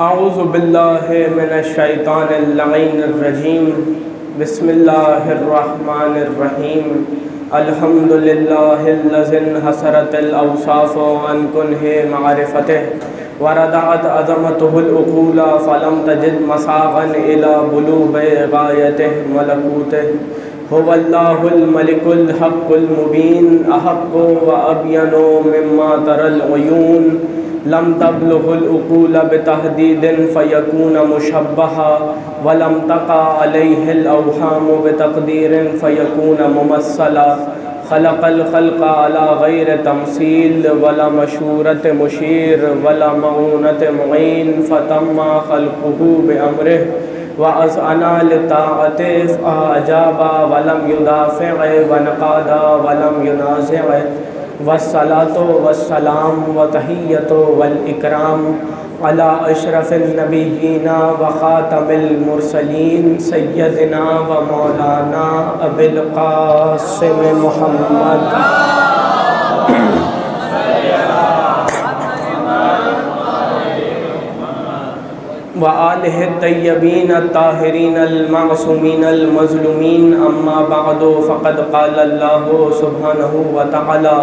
اعوذ باللہ من الشیطان اللعین الرجیم بسم اللہ الرحمن الرحیم الحمد للہ الذی انحصرت الاوصاف عن کنہ معرفتہ وردعت عظمتہ العقول فلم تجد مساغا الى بلوغ غایتہ ملکوتہ هو اللہ الملک الحق المبین احق وابین مما تری العیون لم تبلغ العقول بتحدید فیکون مشبہا ولم تقع علیہ الاوہام بتقدیر فیکون ممثلا خلق الخلق على غیر تمثیل ولا مشورت مشیر ولا معونت معین فتم خلقہ بامرہ وأذعن لطاعته فأجاب ولم يدافع ونقاد ولم ينازع والصلاة والسلام وتحية والإكرام على أشرف النبيين وخاتم المرسلين سيدنا ومولانا أبي القاسم محمد وآلہ الطیبین الطاہرین المعصومین المظلومین اما بعد فقد قال اللہ سبحانہ وتعالی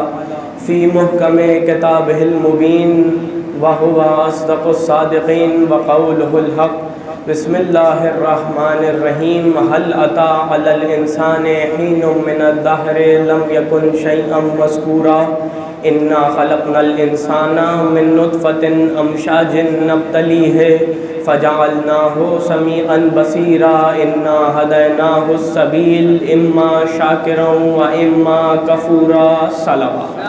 فی محکم کتابہ المبین وہو اصدق الصادقین وقولہ الحق بسم اللہ الرحمن الرحیم هل اتی علی الانسان حین من الدہر لم یکن شیئا مذکورا انا خلقنا الانسان من نطفۃ امشاج نبتلیہ فجعلناه سمیعا بصیرا انا ہدیناہ السبیل اما شاکرا و اما کفورا صلوات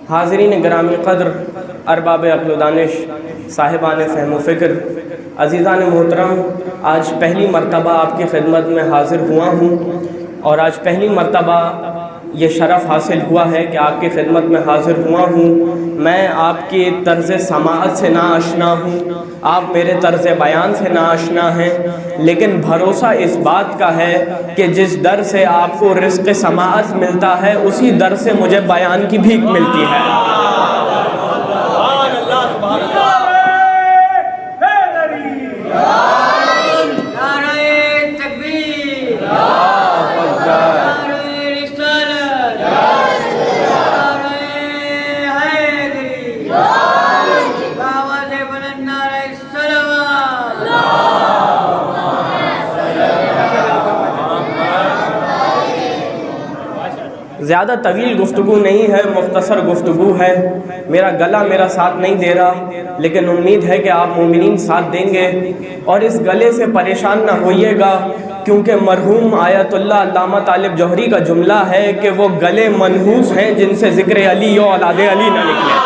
حاضرین گرامی قدر، ارباب عقل و دانش، صاحبان فہم و فکر، عزیزان محترم، آج پہلی مرتبہ آپ کی خدمت میں حاضر ہوا ہوں اور آج پہلی مرتبہ یہ شرف حاصل ہوا ہے کہ آپ کی خدمت میں حاضر ہوا ہوں۔ میں آپ کی طرز سماعت سے ناآشنا ہوں، آپ میرے طرز بیان سے ناآشنا ہیں، لیکن بھروسہ اس بات کا ہے کہ جس در سے آپ کو رزق سماعت ملتا ہے اسی در سے مجھے بیان کی بھیک ملتی ہے۔ زیادہ طویل گفتگو نہیں ہے، مختصر گفتگو ہے۔ میرا گلا میرا ساتھ نہیں دے رہا، لیکن امید ہے کہ آپ مومنین ساتھ دیں گے، اور اس گلے سے پریشان نہ ہوئیے گا، کیونکہ مرحوم آیت اللہ علامہ طالب جوہری کا جملہ ہے کہ وہ گلے منحوس ہیں جن سے ذکر علی و اولاد علی نہ نکلے۔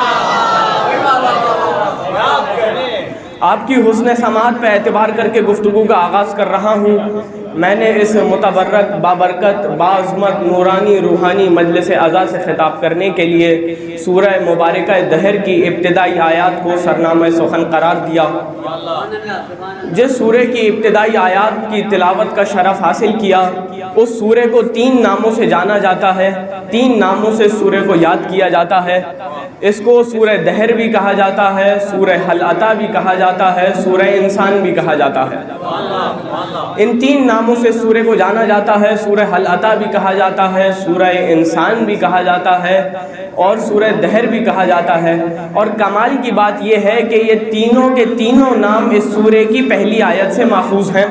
آپ کی حسن سماعت پہ اعتبار کر کے گفتگو کا آغاز کر رہا ہوں۔ میں نے اس متبرک بابرکت باعظمت نورانی روحانی مجلس اعزا سے خطاب کرنے کے لیے سورہ مبارکہ دہر کی ابتدائی آیات کو سرنامہ سخن قرار دیا۔ جس سورہ کی ابتدائی آیات کی تلاوت کا شرف حاصل کیا، اس سورہ کو 3 ناموں سے جانا جاتا ہے، 3 ناموں سے سورہ کو یاد کیا جاتا ہے۔ اس کو سورہ دہر بھی کہا جاتا ہے، سورہ حل اتی بھی کہا جاتا ہے، سورہ انسان بھی کہا جاتا ہے۔ ان 3 ناموں سے سورہ کو جانا جاتا ہے۔ سورہ حل اتی بھی کہا جاتا ہے، سورہ انسان بھی کہا جاتا ہے، اور سورہ دہر بھی کہا جاتا ہے۔ اور کمال کی بات یہ ہے کہ یہ تینوں کے تینوں نام اس سورہ کی پہلی آیت سے ماخوذ ہیں۔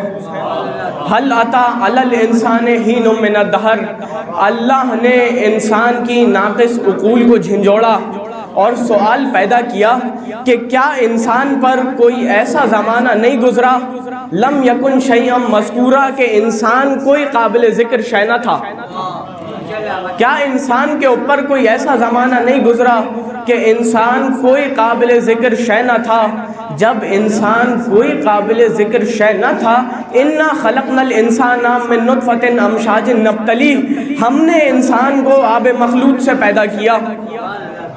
حل اتی علی الانسان حین من الدہر، اللہ نے انسان کی ناقص عقول کو جھنجھوڑا اور سوال پیدا کیا کہ کیا انسان پر کوئی ایسا زمانہ نہیں گزرا، لم یکن شیئا مذکورا، کہ انسان کوئی قابل ذکر شے نہ تھا۔ کیا انسان کے اوپر کوئی ایسا زمانہ نہیں گزرا کہ انسان کوئی قابل ذکر شے نہ تھا؟ جب انسان کوئی قابل ذکر شے نہ تھا، انا خلقنا الانسان من نطفۃ امشاج نبتلیہ، ہم نے انسان کو آب مخلوط سے پیدا کیا۔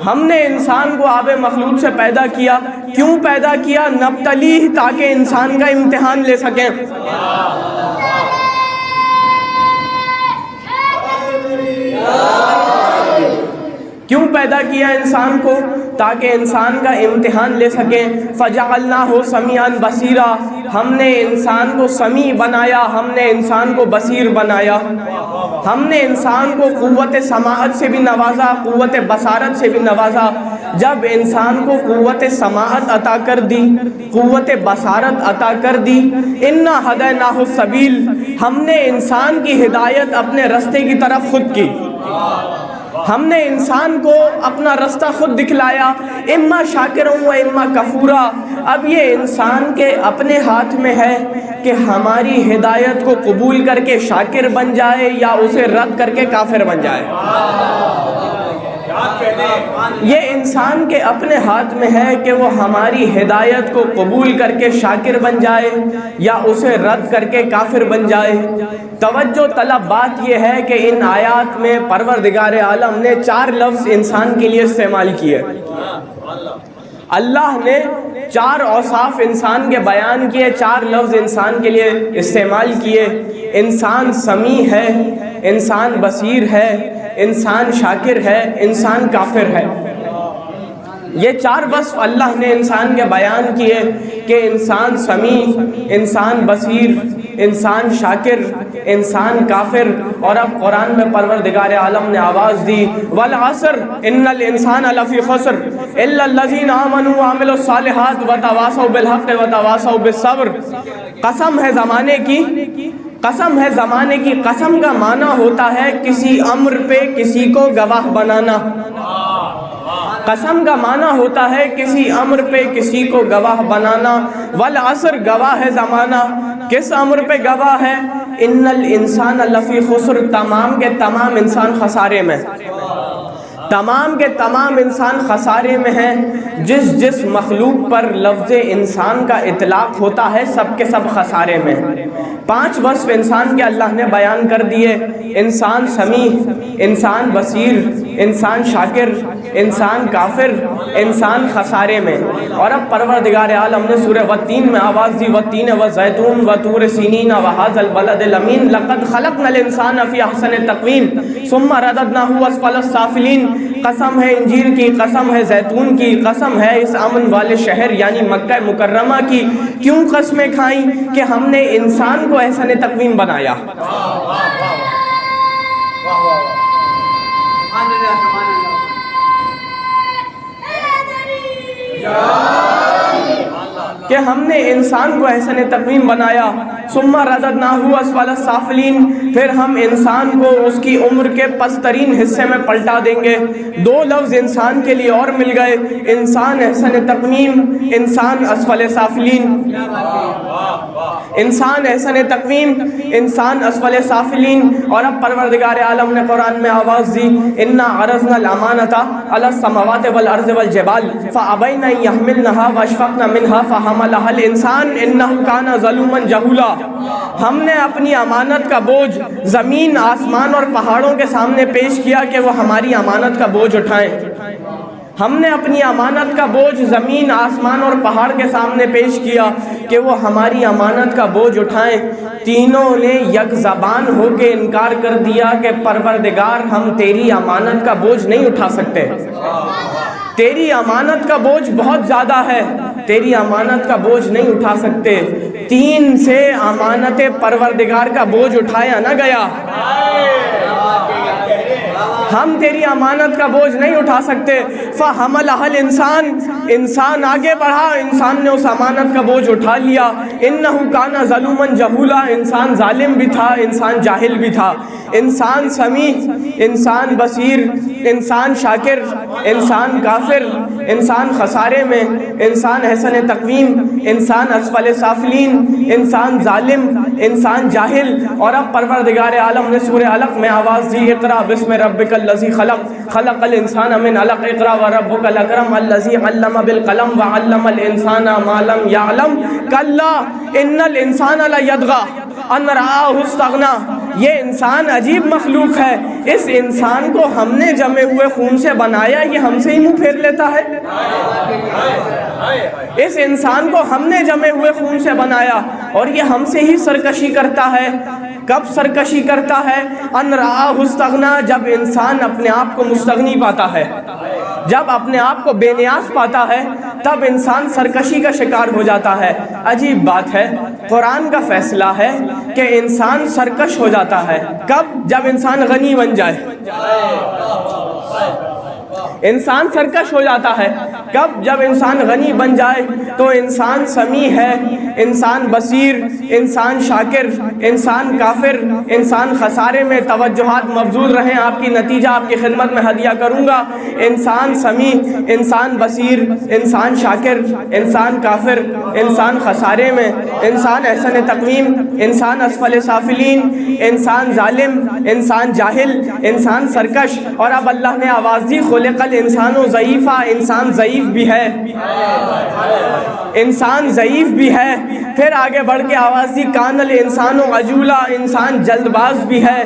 ہم نے انسان کو آب مخلوط سے پیدا کیا۔ کیوں پیدا کیا؟ نبتلیہ، تاکہ انسان کا امتحان لے سکیں۔ کیوں پیدا کیا انسان کو؟ تاکہ انسان کا امتحان لے سکیں۔ فَجَعَلْنَاهُ سَمِيعًا بَصِيرًا، ہم نے انسان کو سمیع بنایا، ہم نے انسان کو بصیر بنایا، ہم نے انسان کو قوت سماعت سے بھی نوازا، قوت بصارت سے بھی نوازا۔ جب انسان کو قوت سماعت عطا کر دی، قوت بصارت عطا کر دی، اِنَّا هَدَيْنَاهُ السَّبِيلَ، ہم نے انسان کی ہدایت اپنے رستے کی طرف خود کی، ہم نے انسان کو اپنا رستہ خود دکھلایا۔ اما شاکرا و اما کفورا، اب یہ انسان کے اپنے ہاتھ میں ہے کہ ہماری ہدایت کو قبول کر کے شاکر بن جائے یا اسے رد کر کے کافر بن جائے۔ یہ انسان کے اپنے ہاتھ میں ہے کہ وہ ہماری ہدایت کو قبول کر کے شاکر بن جائے یا اسے رد کر کے کافر بن جائے۔ توجہ طلب بات یہ ہے کہ ان آیات میں پروردگار عالم نے 4 لفظ انسان کے لیے استعمال کیے۔ اللہ نے 4 اوصاف انسان کے بیان کیے، 4 لفظ انسان کے لیے استعمال کیے۔ انسان سمیع ہے، انسان بصیر ہے، انسان شاکر ہے، انسان کافر ہے۔ یہ 4 وصف اللہ نے انسان کے بیان کیے کہ انسان سمیع، انسان بصیر، انسان شاکر، انسان کافر۔ اور اب قرآن میں پروردگار عالم نے آواز دی والعصر ان الانسان لفی خسر الا الذین آمنوا وعملوا الصالحات وتواصوا بالحق وتواصوا بالصبر۔ قسم ہے زمانے کی، قسم ہے زمانے کی۔ قسم کا معنی ہوتا ہے کسی امر پہ کسی کو گواہ بنانا۔ قسم کا معنی ہوتا ہے کسی امر پہ کسی کو گواہ بنانا۔ والعصر گواہ ہے زمانہ، کس امر پہ گواہ ہے؟ ان الانسان لفی خسر، تمام کے تمام انسان خسارے میں، تمام کے تمام انسان خسارے میں ہیں۔ جس مخلوق پر لفظ انسان کا اطلاق ہوتا ہے سب کے سب خسارے میں ہیں۔ 5 وصف انسان کے اللہ نے بیان کر دیے، انسان سمیع، انسان بصیر، انسان شاکر، انسان کافر، انسان خسارے میں۔ اور اب پروردگار عالم نے سورہ والتین میں آواز دی والتین والزیتون وطور سینین وہذا البلد الامین لقد خلقنا الانسان فی احسن تقویم ثم رددناہ اسفل السافلین۔ قسم ہے انجیر کی، قسم ہے زیتون کی، قسم ہے اس امن والے شہر یعنی مکہ مکرمہ کی۔ کیوں قسمیں کھائیں؟ کہ ہم نے انسان کو احسن تقویم بنایا۔ کہ ہم نے انسان کو احسن تقویم بنایا۔ ثم رددناہ اسفل السافلین، پھر ہم انسان کو اس کی عمر کے پسترین حصے میں پلٹا دیں گے۔ 2 لفظ انسان کے لیے اور مل گئے، انسان احسن تقویم، انسان اسفل سافلین۔ انسان احسن تقویم، انسان اسفل سافلین۔ اور اب پروردگار عالم نے قرآن میں آواز دی انا عرضنا الامانۃ علی السماوات والارض والجبال فابین ان یحملنها واشفقن منها فحملها الانسان انه کان ظلوما جہولا۔ ہم نے اپنی امانت کا بوجھ زمین، آسمان اور پہاڑوں کے سامنے پیش کیا کہ وہ ہماری امانت کا بوجھ اٹھائیں۔ ہم نے اپنی امانت کا بوجھ زمین، آسمان اور پہاڑ کے سامنے پیش کیا کہ وہ ہماری امانت کا بوجھ اٹھائیں۔ تینوں نے یک زبان ہو کے انکار کر دیا کہ پروردگار ہم تیری امانت کا بوجھ نہیں اٹھا سکتے، تیری امانت کا بوجھ بہت زیادہ ہے، تیری امانت کا بوجھ نہیں اٹھا سکتے۔ 3 سے امانت پروردگار کا بوجھ اٹھایا نہ گیا۔ ہم تیری امانت کا بوجھ نہیں اٹھا سکتے۔ فحملها الانسان، انسان آگے بڑھا، انسان نے اس امانت کا بوجھ اٹھا لیا۔ انه کان ظلوما جہولا، انسان ظالم بھی تھا، انسان جاہل بھی تھا۔ انسان سمیع، انسان بصیر، انسان شاکر، انسان کافر، انسان خسارے میں، انسان احسن تقویم، انسان اسفل سافلین، انسان ظالم، انسان جاہل۔ اور اب پروردگار عالم نے سورہ علق میں آواز دی اقرأ بسم ربک الذی خلق خلق الانسان من علق اقرأ وربک الاکرم الذی علم بالقلم وعلم الانسان ما لم یعلم کلا ان الانسان لیطغی ان رآہ استغنی۔ یہ انسان عجیب مخلوق ہے، اس انسان کو ہم نے جمے ہوئے خون سے بنایا، یہ ہم سے ہی منہ پھیر لیتا ہے۔ اس انسان کو ہم نے جمے ہوئے خون سے بنایا اور یہ ہم سے ہی سرکشی کرتا ہے۔ کب سرکشی کرتا ہے؟ ان رآہ استغنا، جب انسان اپنے آپ کو مستغنی پاتا ہے، جب اپنے آپ کو بے نیاز پاتا ہے تب انسان سرکشی کا شکار ہو جاتا ہے۔ عجیب بات ہے، قرآن کا فیصلہ ہے کہ انسان سرکش ہو جاتا ہے کب؟ جب انسان غنی بن جائے۔ انسان سرکش ہو جاتا ہے کب؟ جب انسان غنی بن جائے تو انسان سمیع ہے، انسان بصیر، انسان شاکر، انسان کافر، انسان خسارے میں۔ توجہات مبذول رہیں، آپ کی نتیجہ آپ کی خدمت میں ہدیہ کروں گا۔ انسان سمیع، انسان بصیر، انسان شاکر، انسان کافر، انسان خسارے میں، انسان احسن تقویم، انسان اسفل سافلین، انسان ظالم، انسان جاہل، انسان سرکش۔ اور اب اللہ نے آواز دی خلق الانسان ضعیفا، انسان ضعیف بھی ہے، انسان ضعیف بھی ہے۔ پھر آگے بڑھ کے آواز دی کان الانسان عجولا، انسان جلد باز بھی ہے،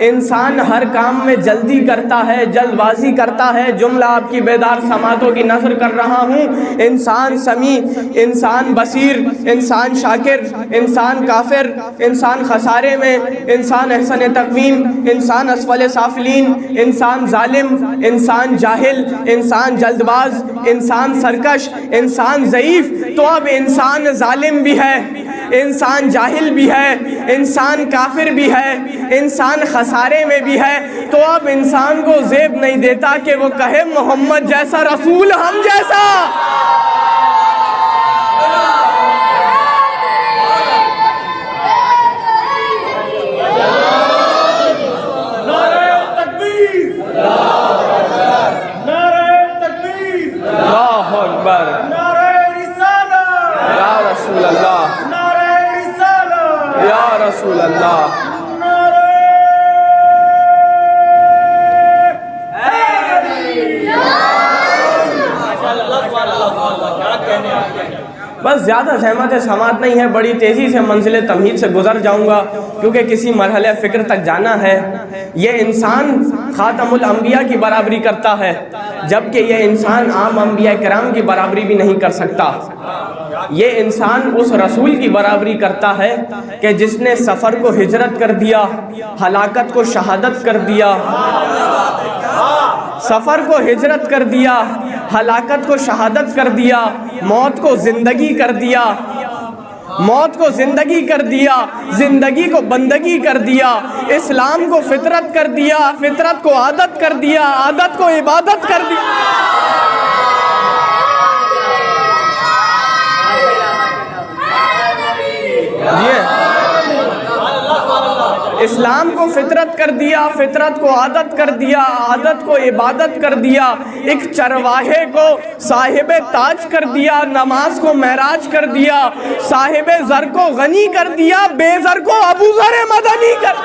انسان ہر کام میں جلدی کرتا ہے، جلد بازی کرتا ہے۔ جملہ آپ کی بیدار سماعتوں کی نظر کر رہا ہوں۔ انسان سمیع، انسان بصیر، انسان شاکر، انسان کافر، انسان خسارے میں، انسان احسن تقویم، انسان اسفل سافلین، انسان ظالم، انسان جاہل، انسان جلد باز، انسان سرکش، انسان ضعیف۔ تو اب انسان ظالم بھی ہے، انسان جاہل بھی ہے، انسان کافر بھی ہے، انسان خسارے میں بھی ہے۔ تو اب انسان کو زیب نہیں دیتا کہ وہ کہے محمد جیسا رسول ہم جیسا۔ اللہ اکبر، یا رسول اللہ، یا رسول اللہ۔ بس زیادہ زحمت سماعت نہیں ہے، بڑی تیزی سے منزل تمہید سے گزر جاؤں گا کیونکہ کسی مرحلے فکر تک جانا ہے۔ یہ انسان خاتم الانبیاء کی برابری کرتا ہے جبکہ یہ انسان عام انبیاء کرام کی برابری بھی نہیں کر سکتا۔ یہ انسان اس رسول کی برابری کرتا ہے کہ جس نے سفر کو ہجرت کر دیا، ہلاکت کو شہادت کر دیا، سفر کو ہجرت کر دیا، ہلاکت کو شہادت کر دیا، موت کو زندگی کر دیا، موت کو زندگی کر دیا، زندگی کو بندگی کر دیا، اسلام کو فطرت کر دیا، فطرت کو عادت کر دیا، عادت کو عبادت کر دیا۔ اسلام کو فطرت کر دیا، فطرت کو عادت کر دیا، عادت کو عبادت کر دیا، ایک چرواہے کو صاحب تاج کر دیا، نماز کو معراج کر دیا، صاحب زر کو غنی کر دیا، بے زر کو ابو ذر مدنی کر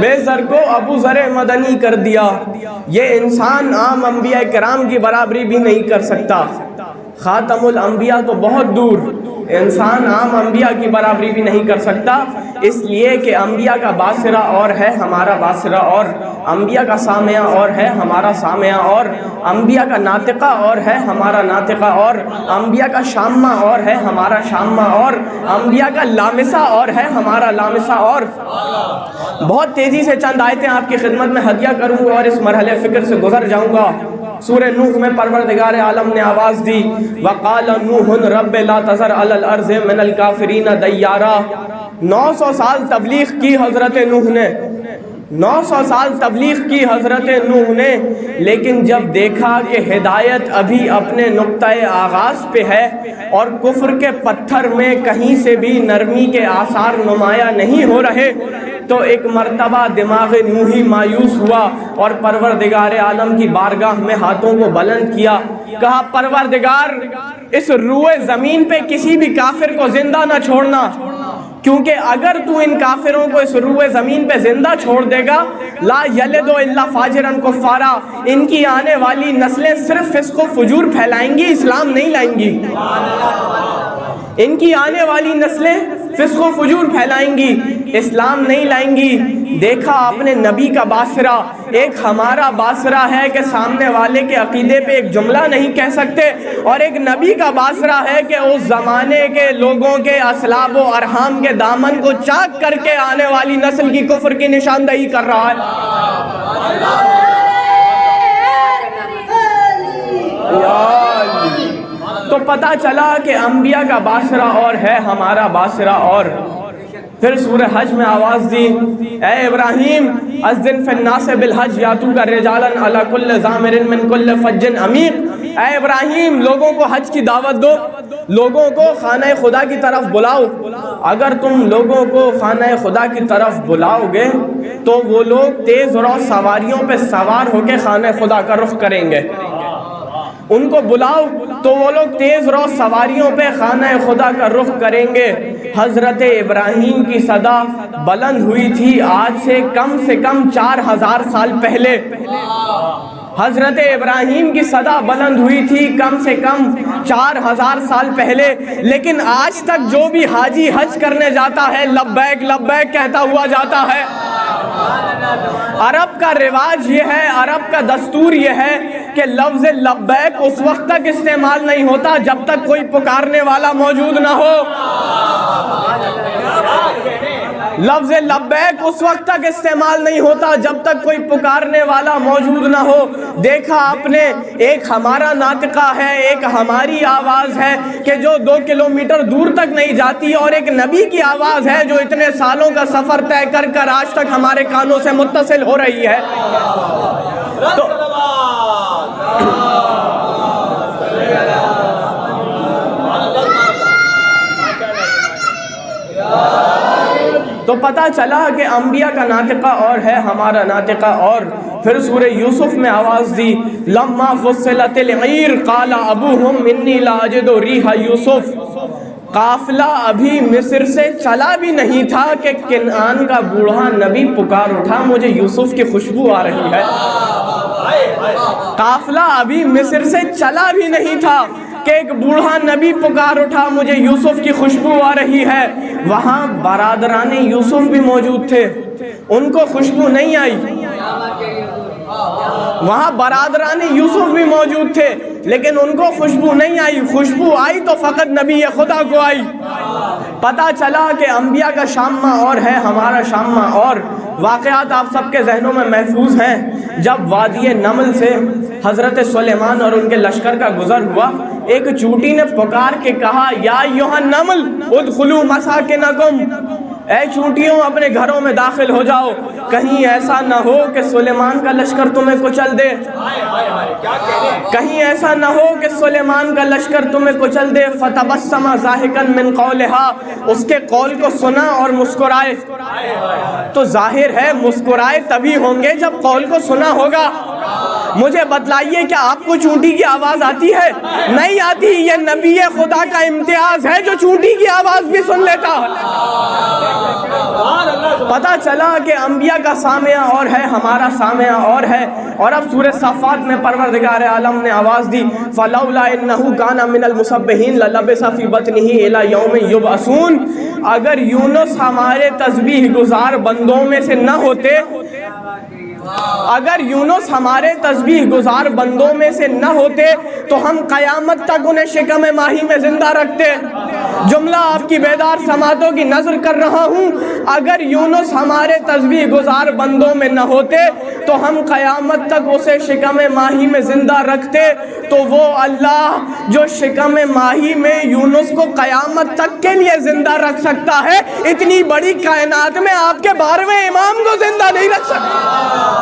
بے زر کو ابو ذر مدنی کر دیا۔ یہ انسان عام انبیاء کرام کی برابری بھی نہیں کر سکتا، خاتم الانبیاء تو بہت دور، انسان عام انبیاء کی برابری بھی نہیں کر سکتا، اس لیے کہ انبیاء کا باصرہ اور ہے، ہمارا باصرہ اور، انبیاء کا سامعہ اور ہے، ہمارا سامعہ اور، انبیاء کا ناطقہ اور ہے، ہمارا ناطقہ اور، انبیاء کا شامہ اور ہے، ہمارا شامہ اور، انبیاء کا لامسہ اور ہے، ہمارا لامسہ اور۔ بہت تیزی سے چند آیتیں آپ کی خدمت میں ہدیہ کروں گا اور اس مرحلے فکر سے گزر جاؤں گا۔ سورہ نوح میں پروردگار عالم نے آواز دی وَقَالَ نُوحٌ رَبِّ لَا تَذَرْ عَلَى الْأَرْضِ مِنَ الْكَافِرِينَ دَيَّارًا۔ 900 سال تبلیغ کی حضرت نوح نے، 900 سال تبلیغ کی حضرت نوح نے، لیکن جب دیکھا کہ ہدایت ابھی اپنے نقطۂ آغاز پہ ہے اور کفر کے پتھر میں کہیں سے بھی نرمی کے آثار نمایاں نہیں ہو رہے، تو ایک مرتبہ دماغ نوحی مایوس ہوا اور پروردگار عالم کی بارگاہ میں ہاتھوں کو بلند کیا، کہا پروردگار اس روئے زمین پہ کسی بھی کافر کو زندہ نہ چھوڑنا، کیونکہ اگر تو ان کافروں کو اس روئے زمین پہ زندہ چھوڑ دے گا لا یلد الا فاجرا کفارا، ان کی آنے والی نسلیں صرف فسق و فجور پھیلائیں گی، اسلام نہیں لائیں گی، ان کی آنے والی نسلیں فسق و فجور پھیلائیں گی، اسلام نہیں لائیں گی۔ دیکھا آپ نے نبی کا باصرہ، ایک ہمارا باصرہ ہے کہ سامنے والے کے عقیدے پہ ایک جملہ نہیں کہہ سکتے، اور ایک نبی کا باصرہ ہے کہ اس زمانے کے لوگوں کے اسلاب و ارحام کے دامن کو چاک کر کے آنے والی نسل کی کفر کی نشاندہی کر رہا ہے۔ تو پتہ چلا کہ انبیاء کا باصرہ اور ہے، ہمارا باصرہ اور۔ پھر سورہ حج میں آواز دی، اے ابراہیم اذن فی الناس بالحج یاتوک رجالا علی کل ضامر من کل فج عمیق، اے ابراہیم لوگوں کو حج کی دعوت دو، لوگوں کو خانہ خدا کی طرف بلاؤ۔ اگر تم لوگوں کو خانہ خدا کی طرف بلاؤ گے تو وہ لوگ تیز رو سواریوں پہ سوار ہو کے خانہ خدا کا رخ کریں گے، ان کو بلاؤ تو وہ لوگ تیز رو سواریوں پہ خانہ خدا کا رخ کریں گے۔ حضرت ابراہیم کی صدا بلند ہوئی تھی آج سے کم 4000 سال پہلے، حضرت ابراہیم کی صدا بلند ہوئی تھی کم سے کم 4000 سال پہلے، لیکن آج تک جو بھی حاجی حج کرنے جاتا ہے لبیک لبیک کہتا ہوا جاتا ہے۔ عرب کا رواج یہ ہے، عرب کا دستور یہ ہے کہ لفظ لبیک اس وقت تک استعمال نہیں ہوتا جب تک کوئی پکارنے والا موجود نہ ہو۔ لفظ لبیک اس وقت تک استعمال نہیں ہوتا جب تک کوئی پکارنے والا موجود نہ ہو۔ دیکھا آپ نے، ایک ہمارا ناطقہ ہے، ایک ہماری آواز ہے کہ جو 2 کلومیٹر دور تک نہیں جاتی، اور ایک نبی کی آواز ہے جو اتنے سالوں کا سفر طے کر کر آج تک ہمارے کانوں سے متصل ہو رہی ہے۔ تو پتہ چلا کہ انبیاء کا ناطقہ اور ہے، ہمارا ناطقہ اور۔ پھر سورہ یوسف میں آواز دی، لما فصلت العیر قال ابوہم انی لا اجد ریح یوسف، قافلہ ابھی مصر سے چلا بھی نہیں تھا کہ کنعان کا بوڑھا نبی پکار اٹھا مجھے یوسف کی خوشبو آ رہی ہے۔ قافلہ ابھی مصر سے چلا بھی نہیں تھا کہ ایک بوڑھا نبی پکار اٹھا مجھے یوسف کی خوشبو آ رہی ہے۔ وہاں برادران یوسف بھی موجود تھے، ان کو خوشبو نہیں آئی۔ وہاں برادران یوسف بھی موجود تھے لیکن ان کو خوشبو نہیں آئی، خوشبو آئی تو فقط نبی خدا کو آئی۔ پتہ چلا کہ انبیاء کا شامہ اور ہے، ہمارا شامہ اور۔ واقعات آپ سب کے ذہنوں میں محفوظ ہیں، جب وادی نمل سے حضرت سلیمان اور ان کے لشکر کا گزر ہوا، ایک چونٹی نے پکار کے کہا، یا ایھا النمل ادخلوا مساکنکم، اے چونٹیوں اپنے گھروں میں داخل ہو جاؤ، کہیں ایسا نہ ہو کہ سلیمان کا لشکر تمہیں کچل دے، کہیں ایسا نہ ہو کہ سلیمان کا لشکر تمہیں کچل دے۔ فتبسم ضاحکا من قولہا، اس کے قول کو سنا اور مسکرائے۔ تو ظاہر ہے مسکرائے تبھی ہوں گے جب قول کو سنا ہوگا۔ مجھے بتلائیے کیا آپ کو چونٹی کی آواز آتی ہے؟ نہیں آتی۔ یہ نبی خدا کا امتیاز ہے جو چونٹی کی آواز بھی سن لیتا۔ پتہ چلا کہ انبیاء کا سامعہ اور ہے، ہمارا سامعہ اور ہے۔ اور اب سورہ صافات میں پروردگار عالم نے آواز دی، فلولا انہ کان من المسبحین للبث فی بطنہ الی یوم یبعثون، اگر یونس ہمارے تسبیح گزار بندوں میں سے نہ ہوتے، اگر یونس ہمارے تسبیح گزار بندوں میں سے نہ ہوتے تو ہم قیامت تک انہیں شکم ماہی میں زندہ رکھتے۔ جملہ آپ کی بیدار سماعتوں کی نظر کر رہا ہوں، اگر یونس ہمارے تسبیح گزار بندوں میں نہ ہوتے تو ہم قیامت تک اسے شکم ماہی میں زندہ رکھتے۔ تو وہ اللہ جو شکم ماہی میں یونس کو قیامت تک کے لیے زندہ رکھ سکتا ہے، اتنی بڑی کائنات میں آپ کے 12ویں امام کو زندہ نہیں رکھ سکتا۔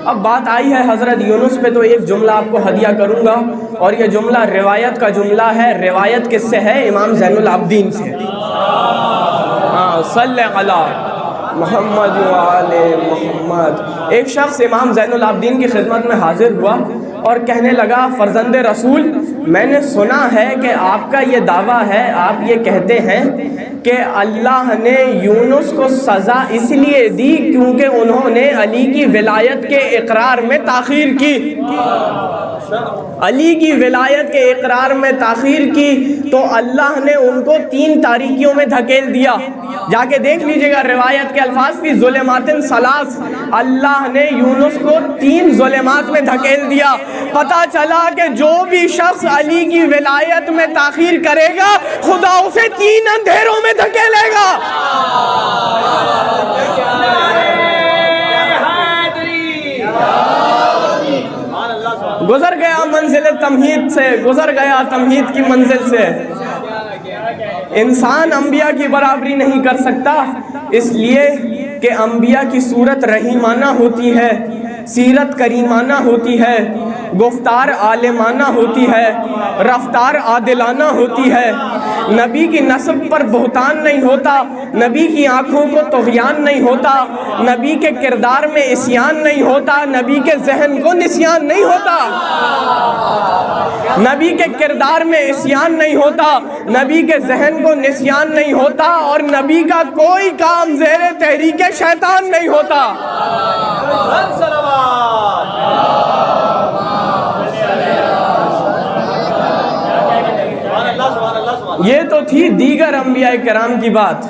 اب بات آئی ہے حضرت یونس پہ، تو ایک جملہ آپ کو ہدیہ کروں گا، اور یہ جملہ روایت کا جملہ ہے۔ روایت کس سے ہے؟ امام زین العابدین سے۔ صلی علی محمد وآل محمد۔ ایک شخص امام زین العابدین کی خدمت میں حاضر ہوا اور کہنے لگا فرزند رسول میں نے سنا ہے کہ آپ کا یہ دعویٰ ہے، آپ یہ کہتے ہیں کہ اللہ نے یونس کو سزا اس لیے دی کیونکہ انہوں نے علی کی ولایت کے اقرار میں تاخیر کی، علی کی ولایت کے اقرار میں تاخیر کی تو اللہ نے ان کو 3 تاریکیوں میں دھکیل دیا۔ جا کے دیکھ لیجئے گا روایت کے الفاظ فی ظلمات ثلاث، اللہ نے یونس کو 3 ظلمات میں دھکیل دیا۔ پتہ چلا کہ جو بھی شخص علی کی ولایت میں تاخیر کرے گا خدا اسے 3 اندھیروں میں دھکیلے گا۔ گزر گیا منزل تمہید سے، گزر گیا تمہید کی منزل سے۔ انسان انبیاء کی برابری نہیں کر سکتا، اس لیے کہ انبیاء کی صورت رحیمانہ ہوتی ہے، سیرت کریمانہ ہوتی ہے، گفتار عالمانہ ہوتی ہے، رفتار عادلانہ ہوتی ہے۔ نبی کی نسب پر بہتان نہیں ہوتا، نبی کی آنکھوں کو طغیان نہیں ہوتا، نبی کے کردار میں عصیان نہیں ہوتا، نبی کے ذہن کو نسیان نہیں ہوتا، نبی کے کردار میں عصیان نہیں ہوتا، نبی کے ذہن کو نسیان نہیں ہوتا، اور نبی کا کوئی کام زیر تحریک شیطان نہیں ہوتا۔ یہ تو تھی دیگر انبیاء کرام کی بات۔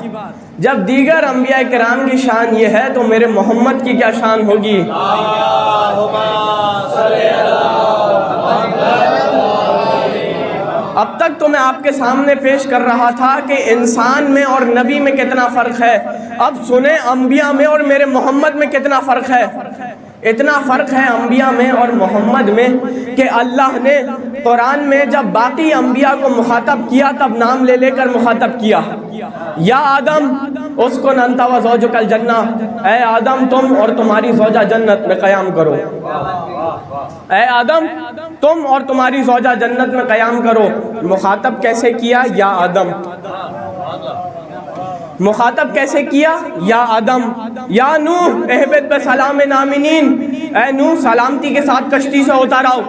جب دیگر انبیاء کرام کی شان یہ ہے تو میرے محمد کی کیا شان ہوگی؟ اب تک تو میں آپ کے سامنے پیش کر رہا تھا کہ انسان میں اور نبی میں کتنا فرق ہے، اب سنیں انبیاء میں اور میرے محمد میں کتنا فرق ہے۔ اتنا فرق ہے انبیاء میں اور محمد میں کہ اللہ نے قرآن میں جب باقی انبیاء کو مخاطب کیا تب نام لے لے کر مخاطب کیا۔ یا آدم اسکن انت و زوجک الجنہ، اے آدم تم اور تمہاری زوجہ جنت میں قیام کرو، اے آدم تم اور تمہاری زوجہ جنت میں قیام کرو۔ مخاطب کیسے کیا؟ یا آدم۔ مخاطب کیسے کیا؟ یا آدم۔ یا نوح اہبط بسلام آمنین، اے نوح سلامتی کے ساتھ کشتی سے اتر آؤ۔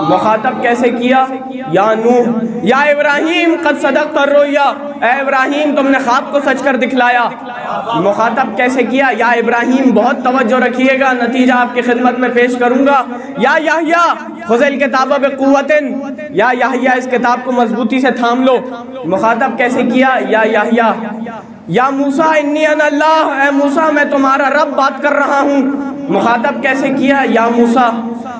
مخاطب کیسے کیا؟ یا نوح۔ یا ابراہیم قد صدقت الرؤیا، اے ابراہیم تم نے خواب کو سچ کر دکھلایا۔ مخاطب کیسے کیا؟ یا ابراہیم، بہت توجہ رکھیے گا، نتیجہ آپ کی خدمت میں پیش کروں گا۔ یا یحییٰ خذ الکتاب بقوۃ، یا یحییٰ اس کتاب کو مضبوطی سے تھام لو۔ مخاطب کیسے کیا؟ یا یحییٰ۔ یا موسیٰ انی انا اللہ، اے موسیٰ میں تمہارا رب بات کر رہا ہوں۔ مخاطب کیسے کیا؟ یا موسیٰ۔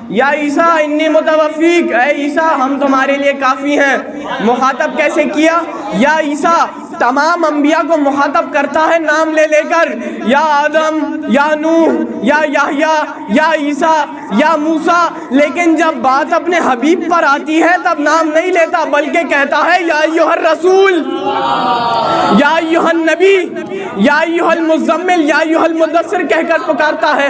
یا عیسیٰ انی متوفیک، اے عیسیٰ ہم تمہارے لیے کافی ہیں۔ مخاطب کیسے کیا؟ یا عیسیٰ۔ تمام انبیاء کو مخاطب کرتا ہے نام لے لے کر، یا آدم، یا نوح، یا یحییٰ، یا عیسیٰ، یا موسیٰ، لیکن جب بات اپنے حبیب پر آتی ہے تب نام نہیں لیتا بلکہ کہتا ہے یا ایھا الرسول، یا ایھا النبی، یا ایھا المزمل، یا ایھا المدثر کہہ کر پکارتا ہے۔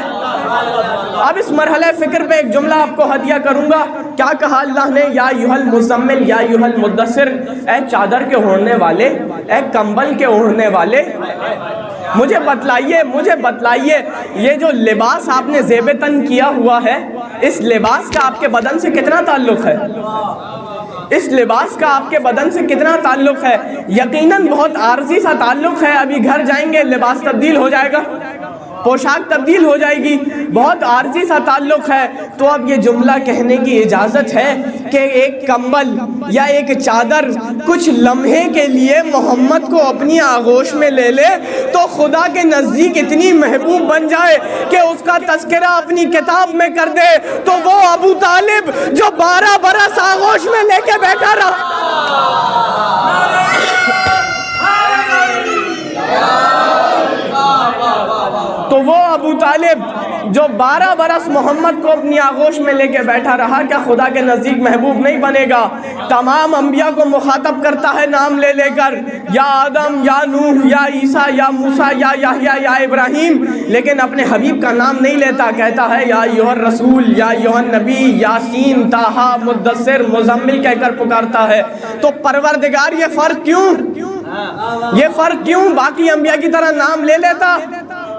اب اس مرحلہ فکر پہ ایک جملہ آپ کو ہدیہ کروں گا۔ کیا کہا اللہ نے؟ یا ایھا المزمل، یا ایھا المدثر، اے چادر کے اوڑھنے والے، اے کمبل کے اوڑھنے والے، مجھے بتلائیے یہ جو لباس آپ نے زیب تن کیا ہوا ہے، اس لباس کا آپ کے بدن سے کتنا تعلق ہے؟ اس لباس کا آپ کے بدن سے کتنا تعلق ہے؟ یقیناً بہت عارضی سا تعلق ہے، ابھی گھر جائیں گے لباس تبدیل ہو جائے گا، پوشاک تبدیل ہو جائے گی، بہت عارضی سا تعلق ہے۔ تو اب یہ جملہ کہنے کی اجازت ہے کہ ایک کمبل یا ایک چادر کچھ لمحے کے لیے محمد کو اپنی آغوش میں لے لے تو خدا کے نزدیک اتنی محبوب بن جائے کہ اس کا تذکرہ اپنی کتاب میں کر دے، تو وہ ابو طالب جو 12 برس آغوش میں لے کے بیٹھا رہا، تو وہ ابو طالب جو 12 برس محمد کو اپنی آغوش میں لے کے بیٹھا رہا، کیا خدا کے نزدیک محبوب نہیں بنے گا؟ تمام انبیاء کو مخاطب کرتا ہے نام لے لے کر، یا آدم، یا نوح، یا عیسیٰ، یا موسیٰ، یا یحییٰ، یا ابراہیم، لیکن اپنے حبیب کا نام نہیں لیتا، کہتا ہے یا ایھا الرسول، یا ایھا النبی، یاسین، طٰہٰ، مدثر، مزمل کہہ کر پکارتا ہے۔ تو پروردگار یہ فرق کیوں؟ باقی انبیاء کی طرح نام لے لیتا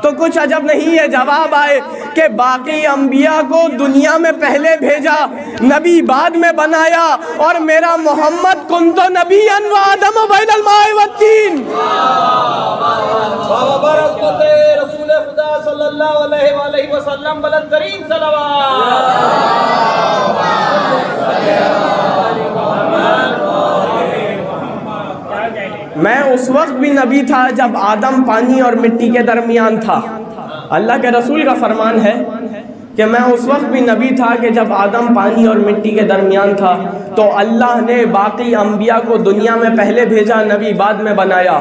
تو کچھ عجب نہیں ہے، جواب آئے کہ باقی انبیاء کو دنیا میں پہلے بھیجا، نبی بعد میں بنایا، اور میرا محمد کنت نبیا و آدم بین الماء والطین۔ برکت رسول خدا صلی اللہ علیہ وآلہ وسلم، بلند ترین صلوات۔ میں اس وقت بھی نبی تھا جب آدم پانی اور مٹی کے درمیان تھا۔ اللہ کے رسول کا فرمان ہے کہ میں اس وقت بھی نبی تھا کہ جب آدم پانی اور مٹی کے درمیان تھا، تو اللہ نے باقی انبیاء کو دنیا میں پہلے بھیجا، نبی بعد میں بنایا۔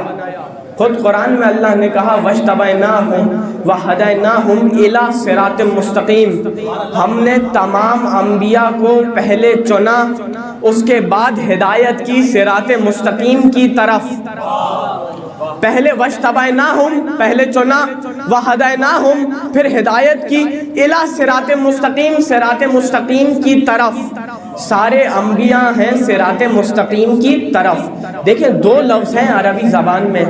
خود قرآن میں اللہ نے کہا وَاجْتَبَيْنَاهُمْ وَهَدَيْنَاهُمْ إِلَىٰ صِرَاطٍ مُسْتَقِيمٍ، ہم نے تمام انبیاء کو پہلے چنا، اس کے بعد ہدایت کی صراط مستقیم کی طرف۔ پہلے وَاجْتَبَيْنَاهُمْ، پہلے چنا، وَهَدَيْنَاهُمْ، پھر ہدایت کی، إِلَىٰ صِرَاطٍ مستقیم، صراط مستقیم کی طرف۔ سارے انبیاء ہیں صراط مستقیم کی طرف۔ دیکھیں دو لفظ ہیں عربی زبان میں،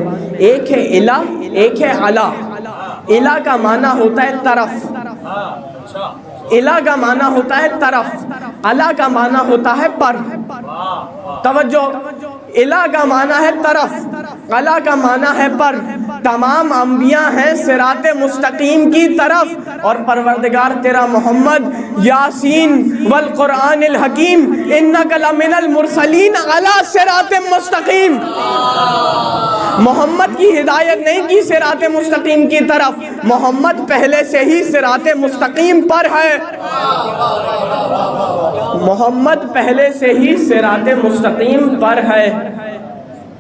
ایک ہے الہ، ایک ہے علا۔ الہ کا معنی ہوتا ہے طرف، الہ کا معنی ہوتا ہے طرف، علا کا معنی ہوتا ہے پر۔ توجہ، الہ کا معنی ہے طرف، علا کا معنی ہے پر۔ تمام انبیاء ہیں صراط مستقیم کی طرف، اور پروردگار تیرا محمد یاسین والقرآن الحکیم انک لمن المرسلین علی صراط مستقیم، محمد کی ہدایت نہیں کی صراط مستقیم کی طرف، محمد پہلے سے ہی صراط مستقیم پر ہے، محمد پہلے سے ہی صراط مستقیم پر ہے،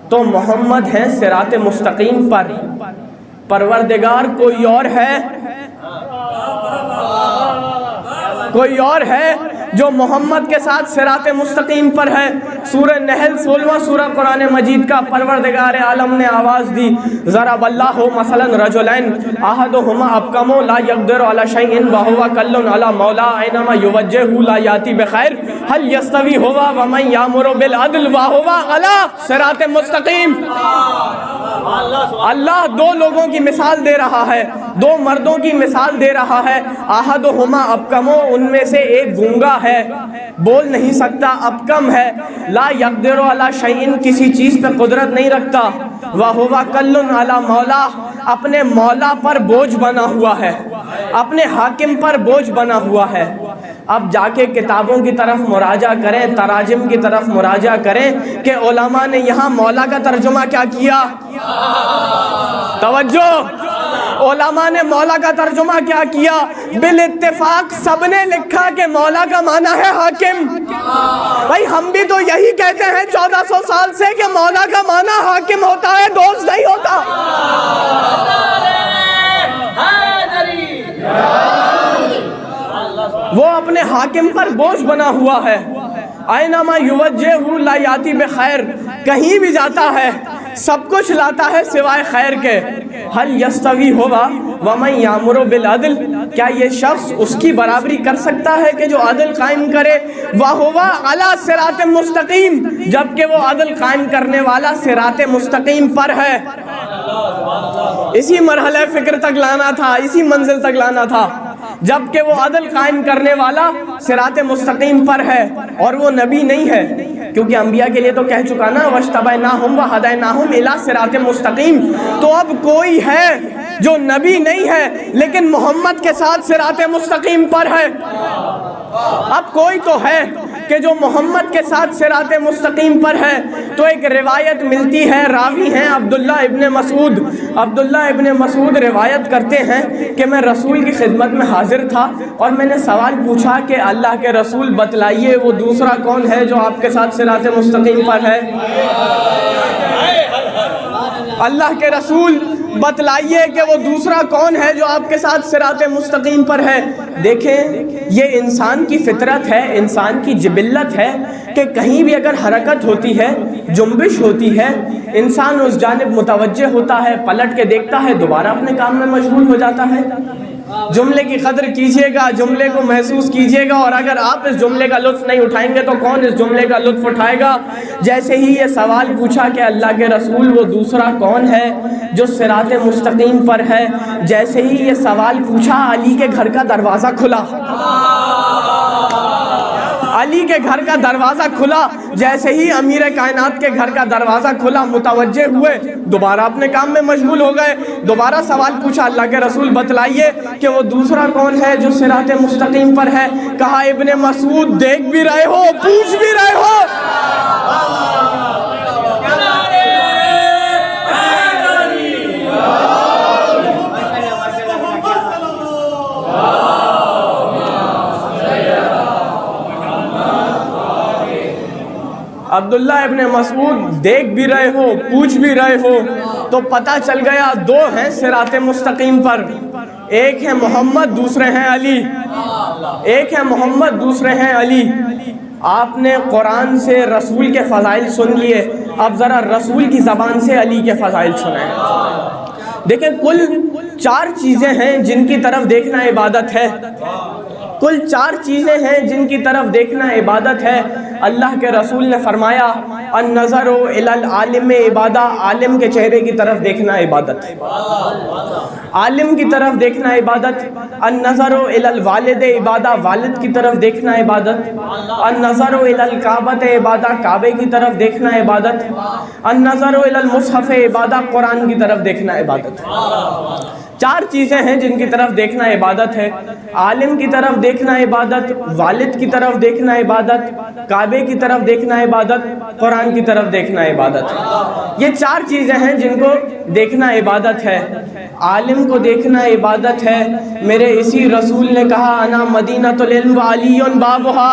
تو محمد ہیں صراط مستقیم پر۔ پروردگار کوئی اور ہے؟ کوئی اور ہے جو محمد کے ساتھ صراط مستقیم پر ہے؟ سورہ نحل 16واں سورہ قرآن مجید کا پروردگار عالم نے آواز دی، ضرب اللہ مثلا رجلین احدہما ابکم لا یقدر علی شیء وہو کل علی مولا اینما یوجہہ لا یاتی بخیر هل یستوی هو ومن یامر بالعدل وہو علی صراط مستقیم۔ اللہ دو لوگوں کی مثال دے رہا ہے، دو مردوں کی مثال دے رہا ہے، احدہما ابکم، ان میں سے ایک گونگا ہے، بول نہیں سکتا، ابکم ہے، لا یقدر علی شیء، کسی چیز پہ قدرت نہیں رکھتا، وہو کل علی مولا، اپنے مولا پر بوجھ بنا ہوا ہے، اپنے حاکم پر بوجھ بنا ہوا ہے۔ اب جا کے کتابوں کی طرف مراجعہ کریں، تراجم کی طرف مراجعہ کریں کہ علماء نے یہاں مولا کا ترجمہ کیا کیا۔ توجہ، علماء نے مولا کا ترجمہ کیا کیا؟ بالاتفاق سب نے لکھا کہ مولا کا معنی ہے حاکم۔ بھائی ہم بھی تو یہی کہتے ہیں 1400 سال سے کہ مولا کا معنی حاکم ہوتا ہے، دوست نہیں ہوتا۔ وہ اپنے حاکم پر بوجھ بنا ہوا ہے، اینما یوجہہ لا یاتی بخیر، کہیں بھی جاتا ہے سب کچھ لاتا ہے سوائے خیر کے۔ هل یستوی ہوا ومن یامر بالعدل، کیا یہ شخص اس کی برابری کر سکتا ہے کہ جو عدل قائم کرے؟ وہو علی صراط مستقیم، جبکہ وہ عدل قائم کرنے والا صراط مستقیم پر ہے۔ اسی مرحلہ فکر تک لانا تھا، اسی منزل تک لانا تھا، جبکہ وہ عدل قائم کرنے والا صراط مستقیم پر ہے، اور وہ نبی نہیں ہے، کیونکہ انبیاء کے لیے تو کہہ چکا نا وَاجْتَبَيْنَاهُمْ وَهَدَيْنَاهُمْ إِلَىٰ صِرَاطٍ مُسْتَقِيمٍ۔ تو اب کوئی ہے جو نبی نہیں ہے لیکن محمد کے ساتھ صراط مستقیم پر ہے۔ اب کوئی تو ہے کہ جو محمد کے ساتھ صراط مستقیم پر ہے، تو ایک روایت ملتی ہے، راوی ہیں عبداللہ ابن مسعود۔ عبداللہ ابن مسعود روایت کرتے ہیں کہ میں رسول کی خدمت میں حاضر تھا اور میں نے سوال پوچھا کہ اللہ کے رسول بتلائیے وہ دوسرا کون ہے جو آپ کے ساتھ صراط مستقیم پر ہے؟ اللہ کے رسول بتلائیے کہ وہ دوسرا کون ہے جو آپ کے ساتھ صراط مستقیم پر ہے۔ دیکھیں یہ انسان کی فطرت ہے، انسان کی جبلت ہے کہ کہیں بھی اگر حرکت ہوتی ہے، جنبش ہوتی ہے، انسان اس جانب متوجہ ہوتا ہے، پلٹ کے دیکھتا ہے، دوبارہ اپنے کام میں مشغول ہو جاتا ہے۔ جملے کی قدر کیجئے گا، جملے کو محسوس کیجئے گا، اور اگر آپ اس جملے کا لطف نہیں اٹھائیں گے تو کون اس جملے کا لطف اٹھائے گا؟ جیسے ہی یہ سوال پوچھا کہ اللہ کے رسول وہ دوسرا کون ہے جو صراط مستقیم پر ہے، جیسے ہی یہ سوال پوچھا علی کے گھر کا دروازہ کھلا، علی کے گھر کا دروازہ کھلا، جیسے ہی امیر کائنات کے گھر کا دروازہ کھلا، متوجہ ہوئے، دوبارہ اپنے کام میں مشغول ہو گئے، دوبارہ سوال پوچھا اللہ کے رسول بتلائیے کہ وہ دوسرا کون ہے جو صراط مستقیم پر ہے؟ کہا ابن مسعود دیکھ بھی رہے ہو، پوچھ بھی رہے ہو۔ عبداللہ ابن مسعود دیکھ بھی رہے ہو، پوچھ بھی رہے ہو، تو پتہ چل گیا دو ہیں صراط مستقیم پر، ایک ہے محمد دوسرے ہیں علی، ایک ہے محمد دوسرے ہیں علی۔ آپ نے قرآن سے رسول کے فضائل سن لیے، اب ذرا رسول کی زبان سے علی کے فضائل سنیں۔ دیکھیں کل 4 چیزیں ہیں جن کی طرف دیکھنا عبادت ہے، کل 4 چیزیں ہیں جن کی طرف دیکھنا عبادت ہے۔ اللہ کے رسول نے فرمایا النظر الی العالم عبادہ، عالم کے چہرے کی طرف دیکھنا عبادت ہے، عالم کی طرف دیکھنا عبادت۔ النظر الی الوالد عبادہ، والد کی طرف دیکھنا عبادت۔ النظر الی الکعبۃ عبادہ، کعبے کی طرف دیکھنا عبادت۔ النظر الی المصحف عبادہ، قرآن کی طرف دیکھنا عبادت۔ 4 چیزیں ہیں جن کی طرف دیکھنا عبادت ہے، عالم کی طرف دیکھنا عبادت، والد کی طرف دیکھنا عبادت، کعبے کی طرف دیکھنا عبادت، قرآن کی طرف دیکھنا عبادت۔ یہ 4 چیزیں ہیں جن کو دیکھنا عبادت ہے۔ عالم کو دیکھنا عبادت ہے، میرے اسی رسول نے کہا انا مدینۃ العلم وعلی بابھا،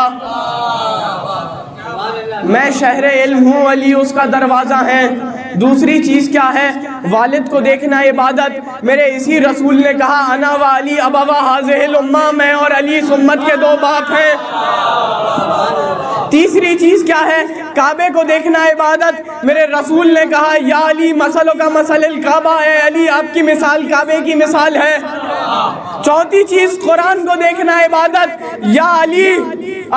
میں شہر علم ہوں، علی اس کا دروازہ ہے۔ دوسری چیز کیا ہے؟ والد کو دیکھنا عبادت، میرے اسی رسول نے کہا انا و علی ابوا ہذہ الامہ، میں اور علی اس امت کے 2 باپ ہیں۔ تیسری چیز کیا ہے؟ کعبے کو دیکھنا عبادت، میرے رسول نے کہا یا علی مثلک کا مثل الکعبہ، اے علی آپ کی مثال کعبے کی مثال ہے۔ چوتھی چیز قرآن کو دیکھنا عبادت، یا علی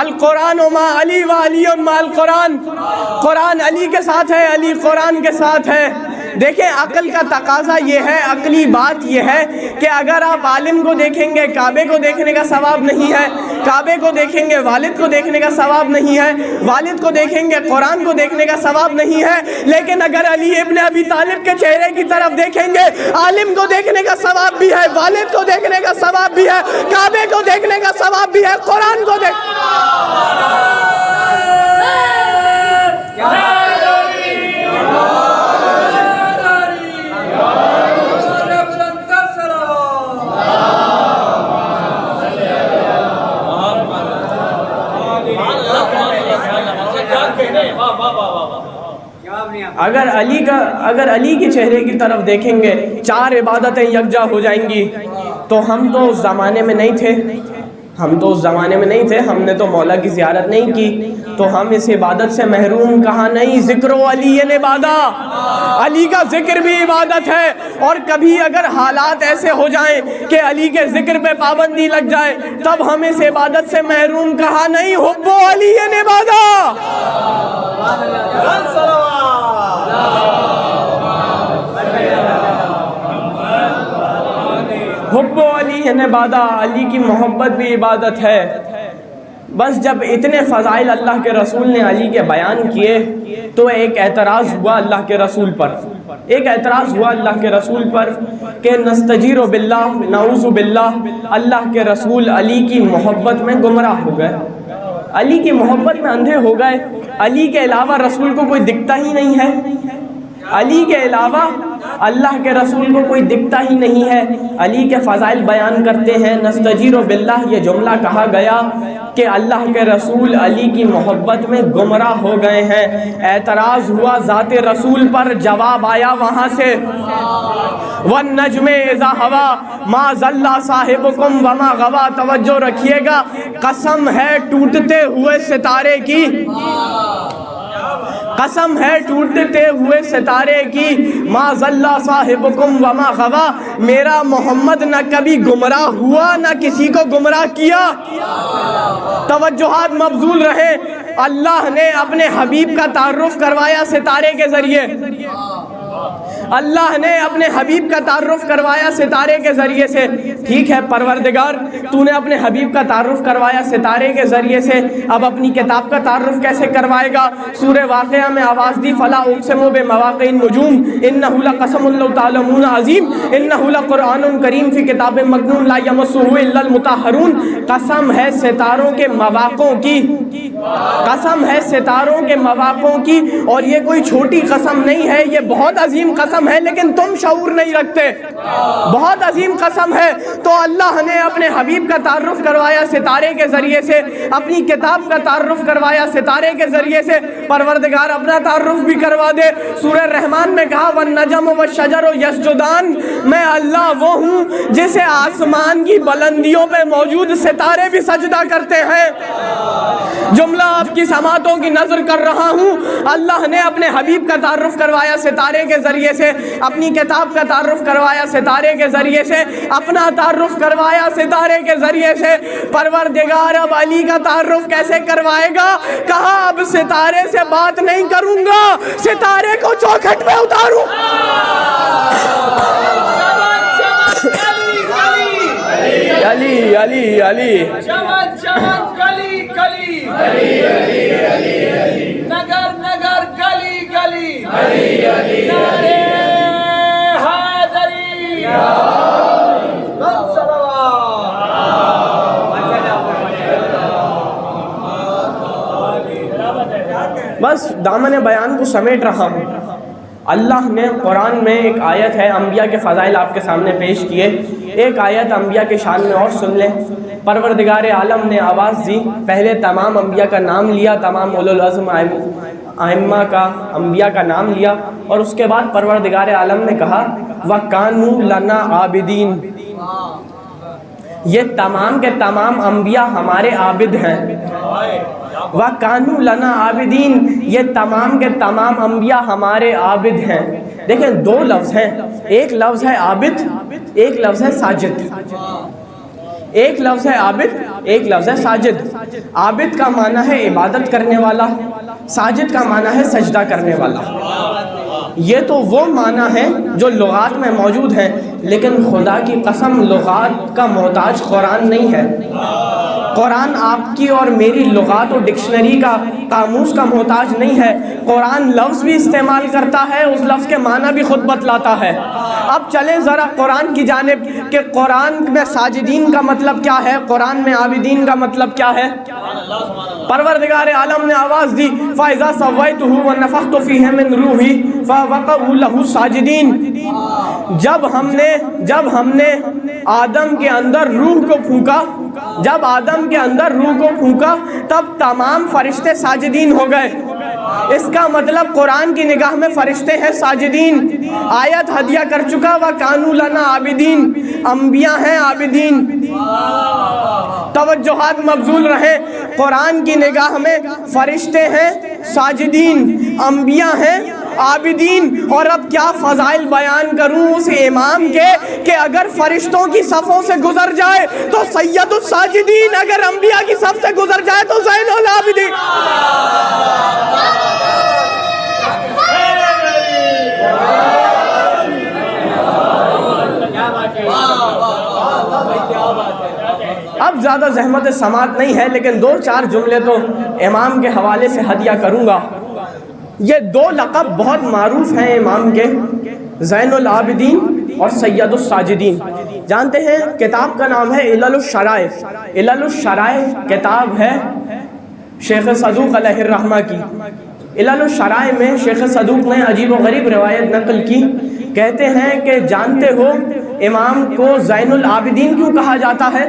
القرآن ما علی و علی ما القرآن، قرآن علی کے ساتھ ہے، علی قرآن کے ساتھ ہے۔ دیکھیں عقل کا تقاضا یہ ہے، عقلی بات یہ ہے کہ اگر آپ عالم کو دیکھیں گے کعبے کو دیکھنے کا ثواب نہیں ہے، کعبے کو دیکھیں گے والد کو دیکھنے کا ثواب نہیں ہے، والد کو دیکھیں گے قرآن کو دیکھنے کا ثواب نہیں ہے، لیکن اگر علی ابن ابی طالب کے چہرے کی طرف دیکھیں گے عالم کو دیکھنے کا ثواب بھی ہے، والد کو دیکھنے کا ثواب بھی ہے، کعبے کو دیکھنے کا ثواب بھی ہے، قرآن کو اگر علی کے چہرے کی طرف دیکھیں گے 4 عبادتیں یکجا ہو جائیں گی۔ تو ہم تو اس زمانے میں نہیں تھے، ہم نے تو مولا کی زیارت نہیں کی، تو ہم اس عبادت سے محروم کہاں نہیں۔ ذکر و علی عبادہ، علی کا ذکر بھی عبادت ہے، اور کبھی اگر حالات ایسے ہو جائیں کہ علی کے ذکر پہ پابندی لگ جائے تب ہم اس عبادت سے محروم کہاں نہیں۔ حب و علی عبادہ، حب و علی عبادہ، علی کی محبت بھی عبادت ہے۔ بس جب اتنے فضائل اللہ کے رسول نے علی کے بیان کیے تو ایک اعتراض ہوا اللہ کے رسول پر، کہ نستجیر باللہ، نعوذ باللہ، اللہ کے رسول علی کی محبت میں گمراہ ہو گئے، علی کی محبت میں اندھے ہو گئے، علی کے علاوہ رسول کو کوئی دکھتا ہی نہیں ہے، علی کے علاوہ اللہ کے رسول کو کوئی دکھتا ہی نہیں ہے۔ علی کے فضائل بیان کرتے ہیں، نستجیر باللہ، یہ جملہ کہا گیا کہ اللہ کے رسول علی کی محبت میں گمراہ ہو گئے ہیں۔ اعتراض ہوا ذات رسول پر، جواب آیا وہاں سے وَالنَّجْمِ إِذَا هَوَىٰ مَا ضَلَّ صَاحِبُكُمْ وَمَا غَوَىٰ۔ توجہ رکھیے گا، قسم ہے ٹوٹتے ہوئے ستارے کی، قسم ہے ٹوٹتے ہوئے ستارے کی، ما ضل صاحبکم وما غوا، میرا محمد نہ کبھی گمراہ ہوا نہ کسی کو گمراہ کیا۔ توجہات مبذول رہے۔ اللہ نے اپنے حبیب کا تعارف کروایا ستارے کے ذریعے، اللہ نے اپنے حبیب کا تعارف کروایا ستارے کے ذریعے سے۔ ٹھیک ہے پروردگار، تو نے اپنے حبیب کا تعارف کروایا ستارے کے ذریعے سے، اب اپنی کتاب کا تعارف کیسے کروائے گا؟ سورہ واقعہ میں آواز دی، فلا اقسم بمواقع النجوم انہ لقسم لو تعلمون عظیم انہ لقرآن کریم فی کتاب مکنون لا یمسہ الا المطہرون۔ قسم ہے ستاروں کے مواقعوں کی، قسم ہے ستاروں کے مواقعوں کی، اور یہ کوئی چھوٹی قسم نہیں ہے، یہ بہت عظیم قسم ہے، لیکن تم شعور نہیں رکھتے۔ بہت عظیم قسم ہے۔ تو اللہ نے اپنے حبیب کا تعارف کروایا ستارے کے ذریعے سے، اپنی کتاب کا تعارف کروایا ستارے کے ذریعے سے، پروردگار اپنا تعارف بھی کروا دے۔ سورہ رحمان میں کہا والنجم والشجر یسجدان، میں اللہ وہ ہوں جسے آسمان کی بلندیوں پہ موجود ستارے بھی سجدہ کرتے ہیں۔ جملہ آپ کی سماعتوں کی نظر کر رہا ہوں، اللہ نے اپنے حبیب کا تعارف کروایا ستارے کے ذریعے سے، اپنی کتاب کا تعارف کروایا ستارے کے ذریعے سے، اپنا تعارف کروایا ستارے کے ذریعے سے۔ پروردگار اب علی کا تعارف کیسے کروائے گا؟ کہا اب ستارے سے بات نہیں کروں گا، ستارے کو چوکھٹ میں اتاروں۔ علی علی علی، چمن چمن گلی گلی، نگر نگر گلی گلی، نعرے حیدری، بس دامن بیان کو سمیٹ رہا ہوں۔ اللہ نے قرآن میں ایک آیت ہے، انبیاء کے فضائل آپ کے سامنے پیش کیے، ایک آیت انبیاء کے شان میں اور سن لیں۔ پروردگار عالم نے آواز دی، پہلے تمام انبیاء کا نام لیا، تمام اولو العزم ائمہ کا، انبیاء کا نام لیا، اور اس کے بعد پروردگار عالم نے کہا وَكَانُوا لَنَا عَابِدِينَ، یہ تمام کے تمام انبیاء ہمارے عابد ہیں۔ وَكَانُوا لَنَا عَابِدِينَ، یہ تمام کے تمام انبیاء ہمارے عابد ہیں۔ دیکھیں دو لفظ ہیں، ایک لفظ ہے عابد، ایک لفظ ہے ساجد۔ ایک لفظ ہے عابد، ایک لفظ ہے ساجد۔ عابد کا معنی ہے عبادت کرنے والا، ساجد کا معنی ہے سجدہ کرنے والا۔ یہ تو وہ معنی ہیں جو لغات میں موجود ہیں، لیکن خدا کی قسم لغات کا محتاج قرآن نہیں ہے۔ قرآن آپ کی اور میری لغات و ڈکشنری کا، قاموس کا محتاج نہیں ہے۔ قرآن لفظ بھی استعمال کرتا ہے، اس لفظ کے معنی بھی خود بتلاتا ہے۔ اب چلیں ذرا قرآن کی جانب کہ قرآن میں ساجدین کا مطلب کیا ہے، قرآن میں عابدین کا مطلب کیا ہے۔ پروردگار عالم نے آواز دی فَإِذَا سَوَّيْتُهُ وَنَفَخْتُ فِيهِ مِنْ رُوحِي فَوَقَعُوا لَهُ سَاجِدِينَ، جب ہم نے آدم کے اندر روح کو پھونکا، جب آدم کے اندر روح کو پھونکا تب تمام فرشتے ساجدین ہو گئے۔ اس کا مطلب قرآن کی نگاہ میں فرشتے ہیں ساجدین۔ آیت ہدیہ کر چکا وَكَانُوا لَنَا عَابِدِينَ، انبیاء ہیں عابدین۔ توجہات مبذول رہے، قرآن کی نگاہ میں فرشتے ہیں ساجدین، انبیاء ہیں عابدین۔ اور اب کیا فضائل بیان کروں اس امام کے کہ اگر فرشتوں کی صفوں سے گزر جائے تو سید الساجدین، اگر انبیاء کی صف سے گزر جائے تو زین العابدین۔ اب زیادہ زحمت سماعت نہیں ہے، لیکن دو چار جملے تو امام کے حوالے سے ہدیہ کروں گا۔ یہ دو لقب بہت معروف ہیں امام کے، زین العابدین اور سید الساجدین۔ جانتے ہیں کتاب کا نام ہے علل الشرائع۔ علل الشرائع کتاب ہے شیخ صدوق علیہ الرحمہ کی۔ علل الشرائع میں شیخ صدوق نے عجیب و غریب روایت نقل کی، کہتے ہیں کہ جانتے ہو امام کو زین العابدین کیوں کہا جاتا ہے؟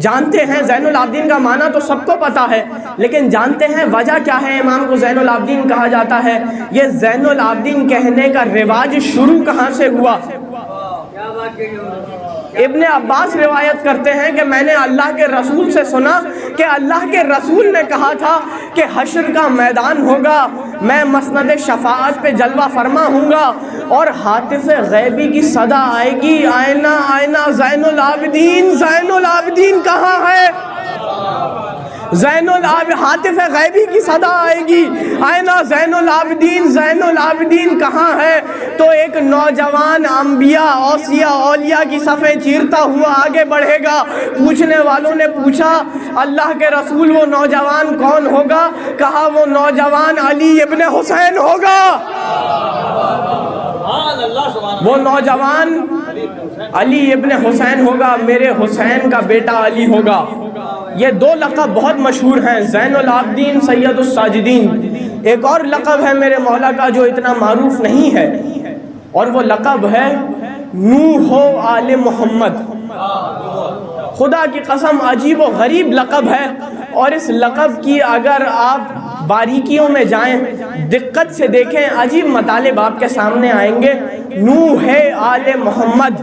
جانتے ہیں زین العابدین کا معنی تو سب کو پتا ہے، لیکن جانتے ہیں وجہ کیا ہے امام کو زین العابدین کہا جاتا ہے؟ یہ زین العابدین کہنے کا رواج شروع کہاں سے ہوا؟ ابن عباس روایت کرتے ہیں کہ میں نے اللہ کے رسول سے سنا کہ اللہ کے رسول نے کہا تھا کہ حشر کا میدان ہوگا، میں مسند شفاعت پہ جلوہ فرما ہوں گا، اور ہاتف غیبی کی صدا آئے گی، آئینہ آئینہ زین العابدین، زین العابدین کہاں ہے؟ ہاتف غیبی کی صدا آئے گی، آئینہ زین العابدین، زین العابدین کہاں ہے؟ تو ایک نوجوان انبیاء اوصیاء اولیاء کی صفیں چیرتا ہوا آگے بڑھے گا۔ پوچھنے والوں نے پوچھا اللہ کے رسول وہ نوجوان کون ہوگا؟ کہا وہ نوجوان علی ابن حسین ہوگا۔ وہ نوجوان علی ابن حسین ہوگا، میرے حسین کا بیٹا علی ہوگا۔ یہ دو لقب بہت مشہور ہیں، زین العابدین، سید الساجدین۔ ایک اور لقب ہے میرے مولا کا جو اتنا معروف نہیں ہے، اور وہ لقب ہے نوح آل محمد۔ خدا کی قسم عجیب و غریب لقب ہے، اور اس لقب کی اگر آپ باریکیوں میں جائیں، دقت سے دیکھیں، عجیب مطالب آپ کے سامنے آئیں گے۔ نوح آل محمد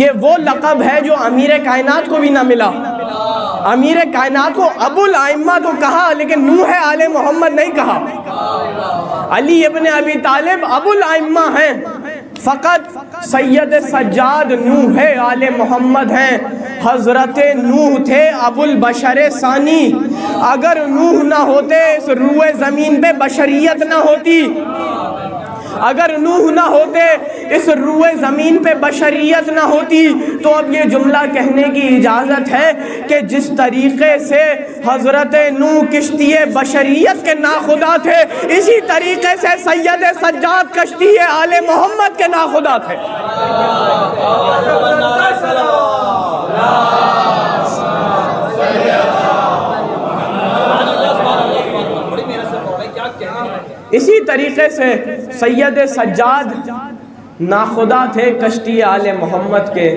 یہ وہ لقب ہے جو امیر کائنات کو بھی نہ ملا۔ امیر کائنات کو ابو الائمہ تو کہا، لیکن نوح آل محمد نہیں کہا۔ علی ابن ابی طالب ابو الائمہ ہیں، فقط سید سجاد نوح آل محمد ہیں۔ حضرت نوح تھے ابو البشر ثانی۔ اگر نوح نہ ہوتے اس روئے زمین پہ بشریت نہ ہوتی، اگر نوح نہ ہوتے اس روئے زمین پہ بشریت نہ ہوتی، تو اب یہ جملہ کہنے کی اجازت ہے کہ جس طریقے سے حضرت نوح کشتی بشریت کے ناخدا تھے، اسی طریقے سے سید سجاد کشتی آل محمد کے ناخدا تھے۔ اسی طریقے سے سید سجاد ناخدا تھے کشتی آل محمد کے۔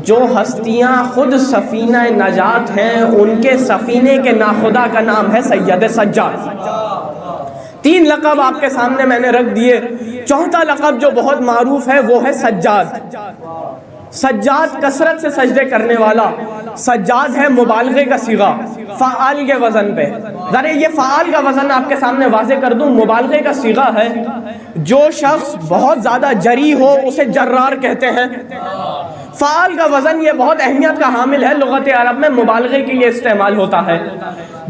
جو ہستیاں خود سفینہ نجات ہیں، ان کے سفینے کے ناخدا کا نام ہے سید سجاد۔ تین لقب آپ کے سامنے میں نے رکھ دیے۔ چوتھا لقب جو بہت معروف ہے وہ ہے سجاد۔ سجاد کثرت سے سجدے کرنے والا، سجاد ہے مبالغے کا صیغہ، فعال کے وزن پہ۔ ذرا یہ فعال کا وزن آپ کے سامنے واضح کر دوں، مبالغے کا صیغہ ہے جو شخص بہت زیادہ جری ہو اسے جرار کہتے ہیں۔ فعال کا وزن یہ بہت اہمیت کا حامل ہے، لغت عرب میں مبالغے کے لیے استعمال ہوتا ہے۔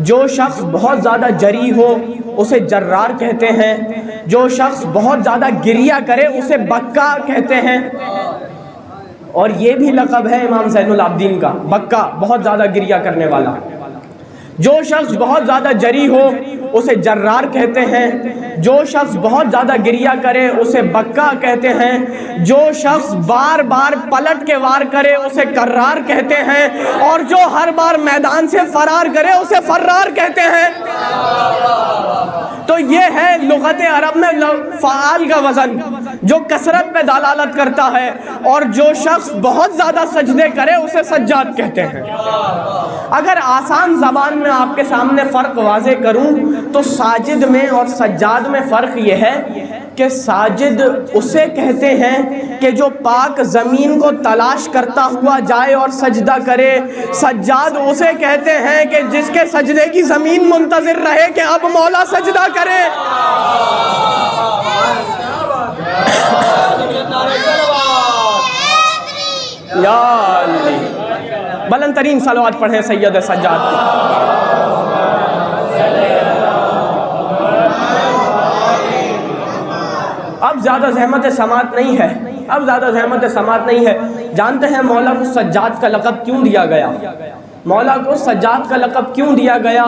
جو شخص بہت زیادہ جری ہو اسے جرار کہتے ہیں، جو شخص بہت زیادہ گریہ کرے اسے بکا کہتے ہیں۔ اور یہ بھی لقب ہے امام زین العابدین کا، بکا، بہت زیادہ گریہ کرنے والا۔ جو شخص بہت زیادہ جری ہو اسے جرار کہتے ہیں، جو شخص بہت زیادہ گریہ کرے اسے بکا کہتے ہیں، جو شخص بار بار پلٹ کے وار کرے اسے کرار کہتے ہیں، اور جو ہر بار میدان سے فرار کرے اسے فرار کہتے ہیں۔ تو یہ ہے لغت عرب میں فعال کا وزن جو کثرت پہ دلالت کرتا ہے، اور جو شخص بہت زیادہ سجدے کرے اسے سجاد کہتے ہیں۔ اگر آسان زبان میں آپ کے سامنے فرق واضح کروں تو ساجد میں اور سجاد میں فرق یہ ہے کہ ساجد اسے کہتے ہیں کہ جو پاک زمین کو تلاش کرتا ہوا جائے اور سجدہ کرے، سجاد اسے کہتے ہیں کہ جس کے سجدے کی زمین منتظر رہے کہ اب مولا سجدہ کرے۔ یا علی، بلند ترین صلوات پڑھیں سید سجاد کی۔ اب زیادہ زحمت سماعت نہیں ہے، اب زیادہ زحمت سماعت نہیں ہے۔ جانتے ہیں مولا کو سجاد کا لقب کیوں دیا گیا؟ مولا کو سجاد کا لقب کیوں دیا گیا؟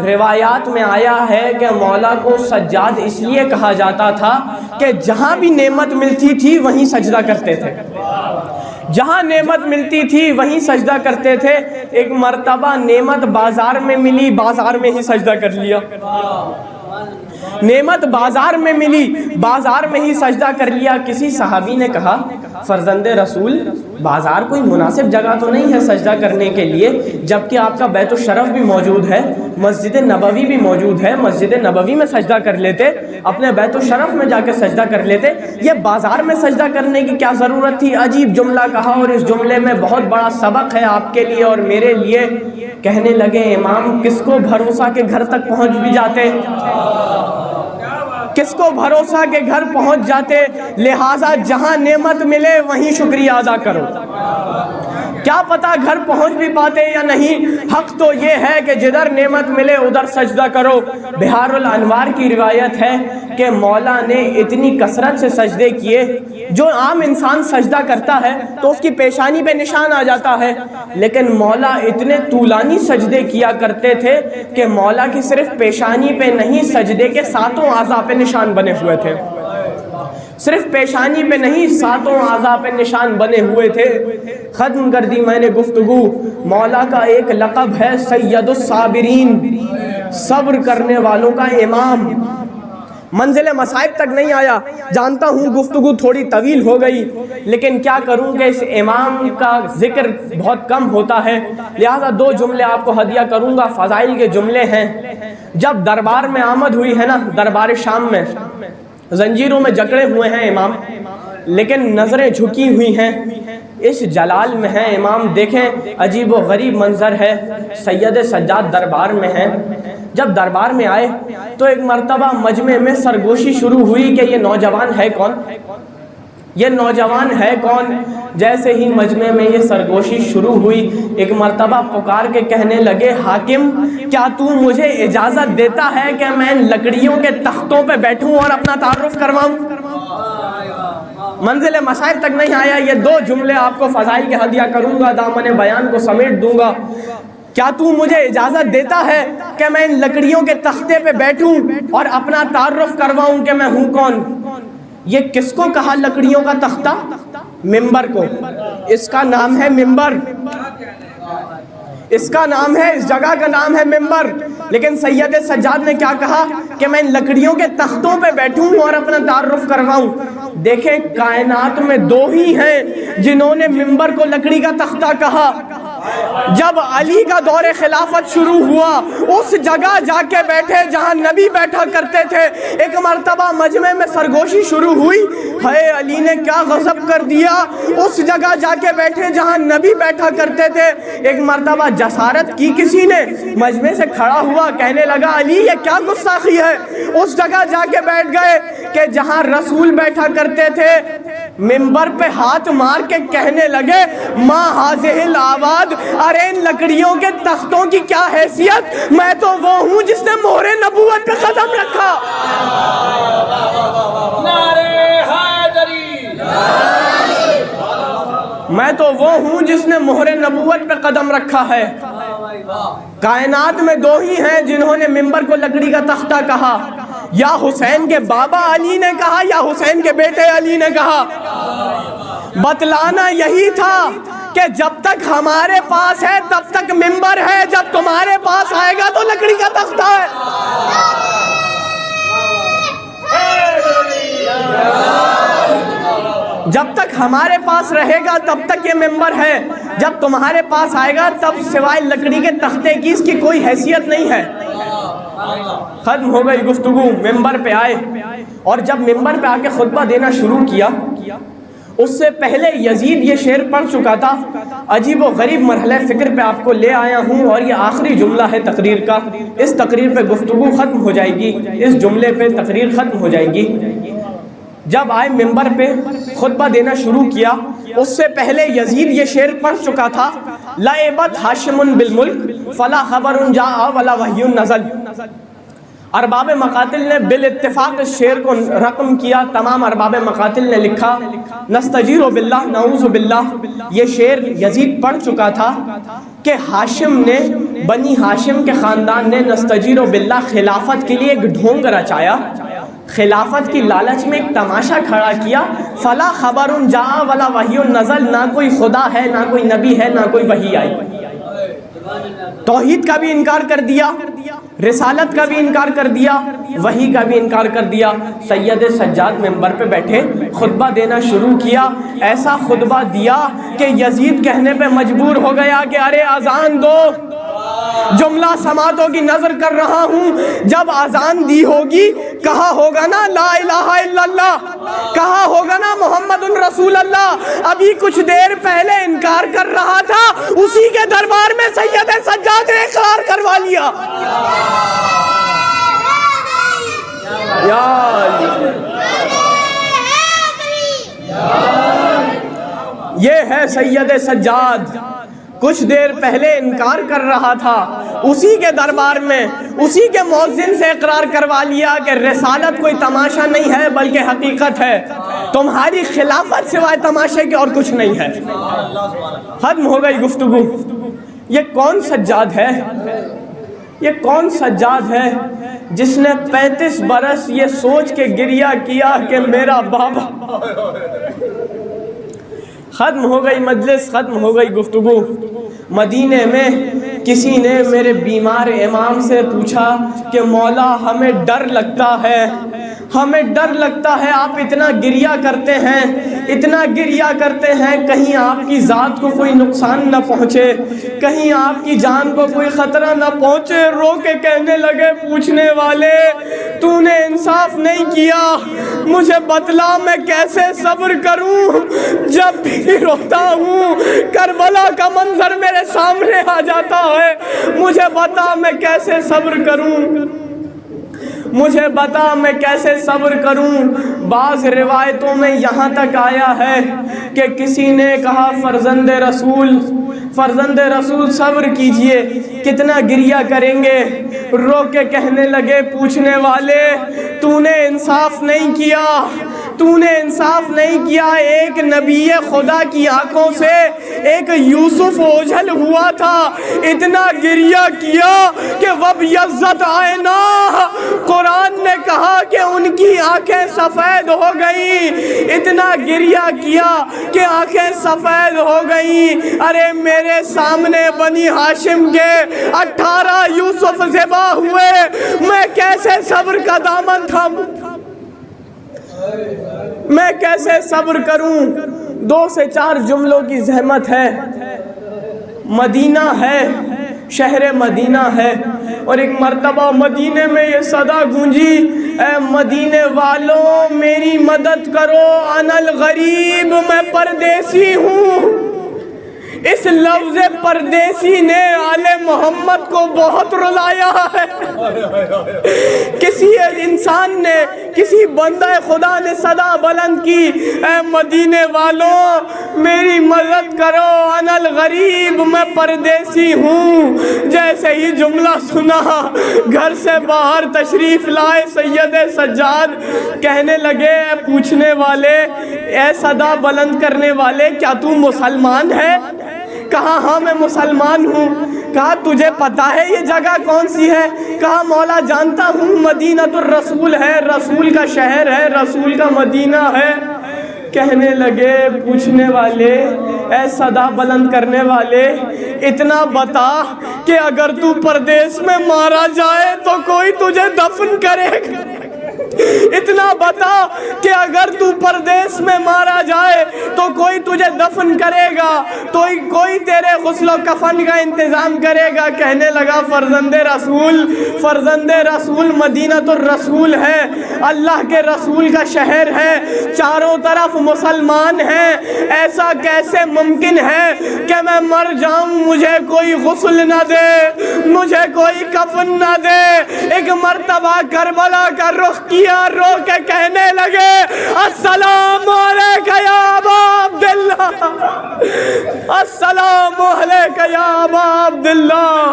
روایات میں آیا ہے کہ مولا کو سجاد اس لیے کہا جاتا تھا کہ جہاں بھی نعمت ملتی تھی وہیں سجدہ کرتے تھے، جہاں نعمت ملتی تھی وہیں سجدہ کرتے تھے۔ ایک مرتبہ نعمت بازار میں ملی، بازار میں ہی سجدہ کر لیا۔ نعمت بازار میں ملی، بازار میں ہی سجدہ کر لیا۔ کسی صحابی نے کہا فرزند رسول، بازار کوئی مناسب جگہ تو نہیں ہے سجدہ کرنے کے لیے، جبکہ آپ کا بیت الشرف بھی موجود ہے، مسجد نبوی بھی موجود ہے، مسجد نبوی میں سجدہ کر لیتے، اپنے بیت الشرف میں جا کے سجدہ کر لیتے، یہ بازار میں سجدہ کرنے کی کیا ضرورت تھی؟ عجیب جملہ کہا، اور اس جملے میں بہت بڑا سبق ہے آپ کے لیے اور میرے لیے۔ کہنے لگے امام کس کو بھروسہ کے گھر تک پہنچ بھی جاتے، کس کو بھروسہ کہ گھر پہنچ جاتے، لہٰذا جہاں نعمت ملے وہیں شکریہ ادا کرو۔ کیا پتا گھر پہنچ بھی پاتے یا نہیں، حق تو یہ ہے کہ جدھر نعمت ملے ادھر سجدہ کرو۔ بہار الانوار کی روایت ہے کہ مولا نے اتنی کثرت سے سجدے کیے، جو عام انسان سجدہ کرتا ہے تو اس کی پیشانی پہ نشان آ جاتا ہے، لیکن مولا اتنے طولانی سجدے کیا کرتے تھے کہ مولا کی صرف پیشانی پہ نہیں، سجدے کے ساتوں اعضاء پہ نشان بنے ہوئے تھے۔ صرف پیشانی پہ نہیں، ساتوں اعضاء پہ نشان بنے ہوئے تھے۔ ختم کر دی میں نے گفتگو۔ مولا کا ایک لقب ہے سید الصابرین، صبر کرنے والوں کا امام۔ منزل مصائب تک نہیں آیا، جانتا ہوں گفتگو تھوڑی طویل ہو گئی، لیکن کیا کروں کہ اس امام کا ذکر بہت کم ہوتا ہے، لہٰذا دو جملے آپ کو ہدیہ کروں گا، فضائل کے جملے ہیں۔ جب دربار میں آمد ہوئی ہے نا، دربار شام میں، زنجیروں میں جکڑے ہوئے ہیں امام، لیکن نظریں جھکی ہوئی ہیں، اس جلال میں ہیں امام۔ دیکھیں عجیب و غریب منظر ہے، سید سجاد دربار میں ہیں۔ جب دربار میں آئے تو ایک مرتبہ مجمع میں سرگوشی شروع ہوئی کہ یہ نوجوان ہے کون، یہ نوجوان ہے کون۔ جیسے ہی مجمع میں یہ سرگوشی شروع ہوئی، ایک مرتبہ پکار کے کہنے لگے، حاکم کیا تو مجھے اجازت دیتا ہے کہ میں ان لکڑیوں کے تختوں پہ بیٹھوں اور اپنا تعارف کرواؤں؟ منزل مصائب تک نہیں آیا، یہ دو جملے آپ کو فضائل کے ہدیہ کروں گا، دامن بیان کو سمیٹ دوں گا۔ کیا تو مجھے اجازت دیتا ہے کہ میں ان لکڑیوں کے تختے پہ بیٹھوں اور اپنا تعارف کرواؤں کہ میں ہوں کون؟ یہ کس کو کہا لکڑیوں کا تختہ؟ ممبر کو۔ اس کا نام ہے ممبر، اس کا نام ہے، اس جگہ کا نام ہے ممبر۔ لیکن سید سجاد نے کیا کہا کہ میں ان لکڑیوں کے تختوں پہ بیٹھوں اور اپنا تعارف کرواؤں۔ دیکھیں کائنات میں دو ہی ہیں جنہوں نے ممبر کو لکڑی کا تختہ کہا۔ جب علی کا دور خلافت شروع ہوا، اس جگہ جا کے بیٹھے جہاں نبی بیٹھا کرتے تھے۔ ایک مرتبہ مجمع میں سرگوشی شروع ہوئی، ہے علی نے کیا غضب کر دیا، اس جگہ جا کے بیٹھے جہاں نبی بیٹھا کرتے تھے۔ ایک مرتبہ جسارت کی کسی نے، مجمع سے کھڑا ہوا، کہنے لگا علی یہ کیا گستاخی ہے، اس جگہ جا کے بیٹھ گئے کہ جہاں رسول بیٹھا کرتے تھے۔ ممبر پہ ہاتھ مار کے کہنے لگے، ما ہاذہ الآباد، ارے ان لکڑیوں کے تختوں کی کیا حیثیت، میں تو وہ ہوں جس نے مہر نبوت پہ قدم رکھا۔ نعرے حیدری، میں تو وہ ہوں جس نے مہر نبوت پہ قدم رکھا ہے۔ کائنات میں دو ہی ہیں جنہوں نے ممبر کو لکڑی کا تختہ کہا، یا حسین کے بابا علی نے کہا یا حسین کے بیٹے علی نے کہا۔ بتلانا یہی تھا کہ جب تک ہمارے پاس ہے تب تک ممبر ہے، جب تمہارے پاس آئے گا تو لکڑی کا تختہ ہے۔ جب تک ہمارے پاس رہے گا تب تک یہ ممبر ہے، جب تمہارے پاس آئے گا تب سوائے لکڑی کے تختے کی اس کی کوئی حیثیت نہیں ہے۔ ختم ہو گئی گفتگو، ممبر پہ آئے، اور جب ممبر پہ آ کے خطبہ دینا شروع کیا، اس سے پہلے یزید یہ شعر پڑھ چکا تھا۔ عجیب و غریب مرحلہ فکر پہ آپ کو لے آیا ہوں، اور یہ آخری جملہ ہے تقریر کا۔ اس تقریر پہ گفتگو ختم ہو جائے گی، اس جملے پہ تقریر ختم ہو جائے گی۔ جب آئے ممبر پہ خطبہ دینا شروع کیا، اس سے پہلے یزید یہ شعر پڑھ چکا تھا، لعبت ہاشم بالملک فلا خبر جاء ولا وحی نزل۔ ارباب مقاتل نے بالاتفاق اس شعر کو رقم کیا، تمام ارباب مقاتل نے لکھا، نستجیر باللہ نعوذ باللہ۔ یہ شعر یزید پڑھ چکا تھا کہ ہاشم نے، بنی ہاشم کے خاندان نے نستجیر باللہ خلافت کے لیے ایک ڈھونگ رچایا، خلافت کی لالچ میں ایک تماشا کھڑا کیا، فلا خبر جاء ولا وحی نزل، نہ کوئی خدا ہے، نہ کوئی نبی ہے، نہ کوئی وحی آئی۔ توحید کا بھی انکار کر دیا، رسالت کا بھی انکار کر دیا، وحی کا بھی انکار کر دیا۔ سید سجاد ممبر پہ بیٹھے خطبہ دینا شروع کیا، ایسا خطبہ دیا کہ یزید کہنے پہ مجبور ہو گیا کہ ارے اذان دو، جملہ سماعتوں کی نظر کر رہا ہوں، جب اذان دی ہوگی کہا ہوگا نا لا الہ الا اللہ، کہا ہوگا نا محمد رسول اللہ۔ ابھی کچھ دیر پہلے انکار کر رہا تھا، اسی کے دربار میں سید سجاد نے اقرار کروا لیا۔ یا یہ ہے سید سجاد، کچھ دیر پہلے انکار کر رہا تھا، اسی کے دربار میں اسی کے مؤذن سے اقرار کروا لیا کہ رسالت کوئی تماشا نہیں ہے بلکہ حقیقت ہے، تمہاری خلافت سوائے تماشے کے اور کچھ نہیں ہے۔ ختم ہو گئی گفتگو۔ یہ کون سجاد ہے؟ یہ کون سجاد ہے جس نے 35 برس یہ سوچ کے گریہ کیا کہ میرا بابا؟ ختم ہو گئی مجلس، ختم ہو گئی گفتگو۔ مدینے میں کسی نے میرے بیمار امام سے پوچھا کہ مولا ہمیں ڈر لگتا ہے، ہمیں ڈر لگتا ہے، آپ اتنا گریہ کرتے ہیں، اتنا گریہ کرتے ہیں، کہیں آپ کی ذات کو کوئی نقصان نہ پہنچے، کہیں آپ کی جان کو کوئی خطرہ نہ پہنچے۔ رو کے کہنے لگے پوچھنے والے، تو نے انصاف نہیں کیا، مجھے بتلا میں کیسے صبر کروں؟ جب بھی روتا ہوں کربلا کا منظر میرے سامنے آ جاتا ہے، مجھے بتا میں کیسے صبر کروں، مجھے بتا میں کیسے صبر کروں۔ بعض روایتوں میں یہاں تک آیا ہے کہ کسی نے کہا فرزند رسول صبر کیجئے، کتنا گریہ کریں گے؟ رو کے کہنے لگے پوچھنے والے، تو نے انصاف نہیں کیا، تو نے انصاف نہیں کیا۔ ایک نبی خدا کی آنکھوں سے ایک یوسف اوجھل ہوا تھا، اتنا گریہ کیا کہ وَبْيَضَّتْ عَيْنَاهُ، قرآن نے کہا کہ ان کی آنکھیں سفید ہو گئیں، اتنا گریہ کیا کہ آنکھیں سفید ہو گئیں۔ ارے میرے سامنے بنی ہاشم کے 18 یوسف ذبح ہوئے، میں کیسے صبر کا دامن تھاموں؟ میں کیسے صبر کروں؟ 2 سے 4 جملوں کی زحمت ہے۔ مدینہ ہے، شہر مدینہ ہے، اور ایک مرتبہ مدینے میں یہ صدا گونجی، اے مدینے والوں میری مدد کرو، انا الغریب، میں پردیسی ہوں۔ اس لفظ پردیسی نے آل محمد کو بہت رلایا ہے۔ کسی انسان نے، کسی بندہ خدا نے صدا بلند کی، اے مدینے والوں میری مدد کرو، انا الغریب، میں پردیسی ہوں۔ جیسے ہی جملہ سنا، گھر سے باہر تشریف لائے سید سجاد، کہنے لگے اے پوچھنے والے، اے صدا بلند کرنے والے، کیا تو مسلمان ہے؟ کہا ہاں میں مسلمان ہوں۔ کہا تجھے پتا ہے یہ جگہ کون سی ہے؟ کہا مولا جانتا ہوں، مدینہ الرسول ہے، رسول کا شہر ہے، رسول کا مدینہ ہے۔ کہنے لگے پوچھنے والے، اے صدا بلند کرنے والے، اتنا بتا کہ اگر تو پردیس میں مارا جائے تو کوئی تجھے دفن کرے گا؟ اتنا بتا کہ اگر تو پردیس میں مارا جائے تو کوئی تجھے دفن کرے گا، تو کوئی تیرے غسل و کفن کا انتظام کرے گا؟ کہنے لگا فرزند رسول مدینہ الرسول ہے، اللہ کے رسول کا شہر ہے، چاروں طرف مسلمان ہیں، ایسا کیسے ممکن ہے کہ میں مر جاؤں مجھے کوئی غسل نہ دے، مجھے کوئی کفن نہ دے؟ ایک مرتبہ کربلا کا رخ کیا، رو کے کہنے لگے السلام علیکہ یا ابا عبداللہ، السلام علیکہ یا ابا عبداللہ۔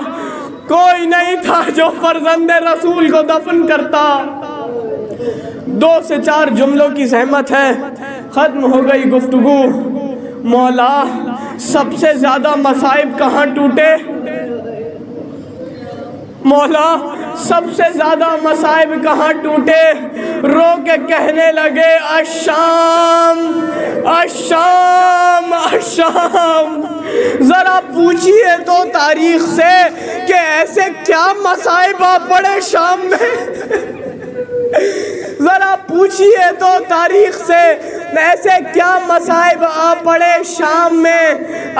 کوئی نہیں تھا جو فرزند رسول کو دفن کرتا۔ 2 سے 4 جملوں کی زحمت ہے، ختم ہو گئی گفتگو۔ مولا سب سے زیادہ مصائب کہاں ٹوٹے؟ مولا سب سے زیادہ مصائب کہاں ٹوٹے؟ رو کے کہنے لگے الشام، الشام، الشام۔ ذرا پوچھئے تو تاریخ سے کہ ایسے کیا مصائب آ پڑے شام میں؟ ذرا پوچھئے تو تاریخ سے ایسے کیا مصائب آ پڑے شام میں؟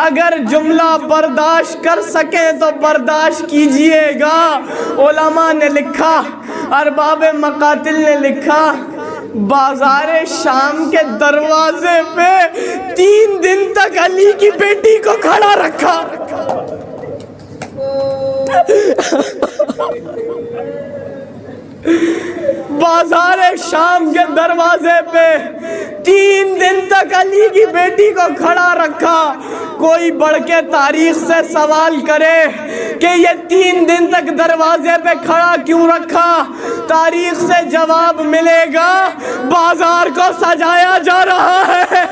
اگر جملہ برداشت کر سکیں تو برداشت کیجئے گا۔ علماء نے لکھا، ارباب مقاتل نے لکھا، بازار شام کے دروازے پہ 3 دن تک علی کی بیٹی کو کھڑا رکھا۔ بازار شام کے دروازے پہ 3 دن تک علی کی بیٹی کو کھڑا رکھا۔ کوئی بڑھ کے تاریخ سے سوال کرے کہ یہ 3 دن تک دروازے پہ کھڑا کیوں رکھا؟ تاریخ سے جواب ملے گا، بازار کو سجایا جا رہا ہے۔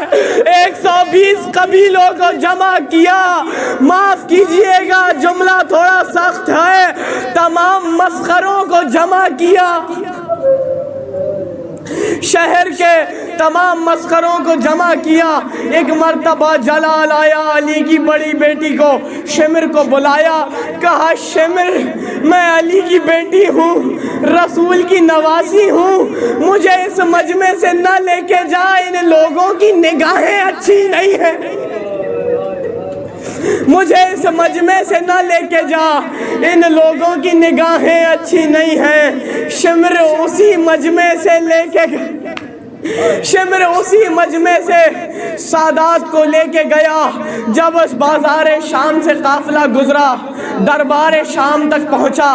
120 قبیلوں کو جمع کیا، معاف کیجئے گا جملہ تھوڑا سخت ہے، تمام مسخروں کو جمع کیا، شہر کے تمام مسخروں کو جمع کیا۔ ایک مرتبہ جلال آیا، علی کی بڑی بیٹی کو شمر کو بلایا، کہا شمر میں علی کی بیٹی ہوں، رسول کی نواسی ہوں، مجھے اس مجمع سے نہ لے کے جا، ان لوگوں کی نگاہیں اچھی نہیں ہیں، مجھے اس مجمع سے نہ لے کے جا، ان لوگوں کی نگاہیں اچھی نہیں ہیں۔ شمر اسی مجمع سے سادات کو لے کے گیا۔ جب اس بازار شام سے قافلہ گزرا، دربار شام تک پہنچا،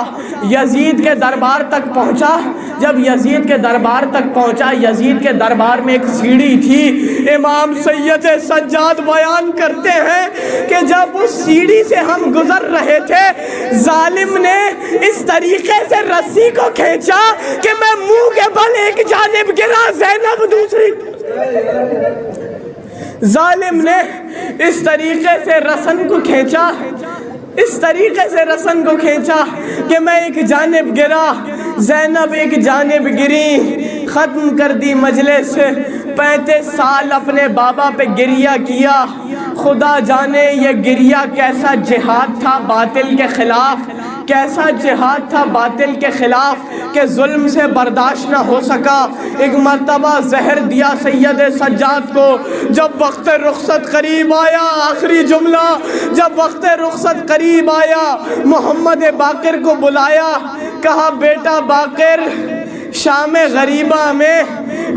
یزید کے دربار تک پہنچا۔ جب یزید کے دربار تک پہنچا، یزید کے دربار میں ایک سیڑھی تھی۔ امام سید سجاد بیان کرتے ہیں کہ جب اس سیڑھی سے ہم گزر رہے تھے، ظالم نے اس طریقے سے رسی کو کھینچا کہ میں منہ کے بل ایک جانب گرا، زینب دوسری۔ ظالم نے اس طریقے سے رسن کو کھینچا، اس طریقے سے رسن کو کھینچا کہ میں ایک جانب گرا، زینب ایک جانب گری۔ ختم کر دی مجلس۔ 35 سال اپنے بابا پہ گریہ کیا۔ خدا جانے یہ گریہ کیسا جہاد تھا باطل کے خلاف، کیسا جہاد تھا باطل کے خلاف کہ ظلم سے برداشت نہ ہو سکا۔ ایک مرتبہ زہر دیا سید سجاد کو۔ جب وقت رخصت قریب آیا، آخری جملہ، جب وقت رخصت قریب آیا، محمد باقر کو بلایا، کہا بیٹا باقر، شام غریبہ میں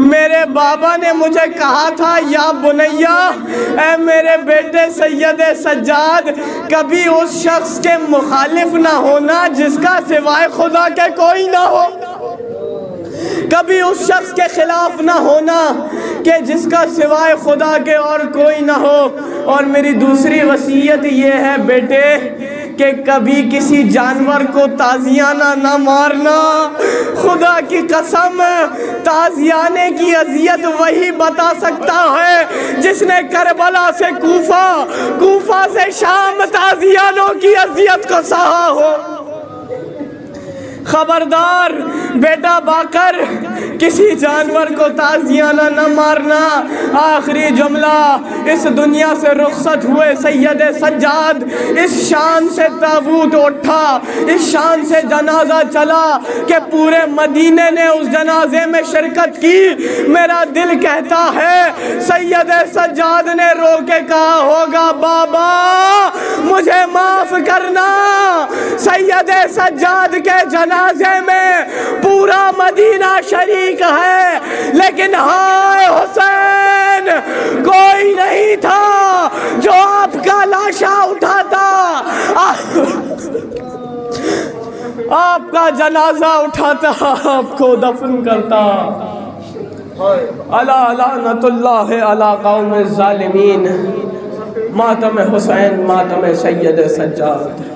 میرے بابا نے مجھے کہا تھا یا بنیا، اے میرے بیٹے سید سجاد، کبھی اس شخص کے مخالف نہ ہونا جس کا سوائے خدا کے کوئی نہ ہو، کبھی اس شخص کے خلاف نہ ہونا کہ جس کا سوائے خدا کے اور کوئی نہ ہو۔ اور میری دوسری وصیت یہ ہے بیٹے کہ کبھی کسی جانور کو تازیانہ نہ مارنا۔ خدا کی قسم، تازیانے کی اذیت وہی بتا سکتا ہے جس نے کربلا سے کوفہ، کوفہ سے شام تازیانوں کی اذیت کو سہا ہو۔ خبردار بیٹا باقر، کسی جانور کو تازیانہ نہ مارنا۔ آخری جملہ، اس دنیا سے رخصت ہوئے سید سجاد، اس شان سے تابوت اٹھا، اس شان سے جنازہ چلا کہ پورے مدینے نے اس جنازے میں شرکت کی۔ میرا دل کہتا ہے سید سجاد نے رو کے کہا ہوگا بابا مجھے معاف کرنا۔ سید سجاد کے جنازے میں پورا مدینہ شریک ہے، لیکن ہائے حسین، کوئی نہیں تھا جو آپ کا لاشا اٹھاتا، آپ کا جنازہ اٹھاتا، آپ کو دفن کرتا۔ الا لعنت اللہ علی قوم الظالمین۔ ماتم حسین، ماتم سید سجاد۔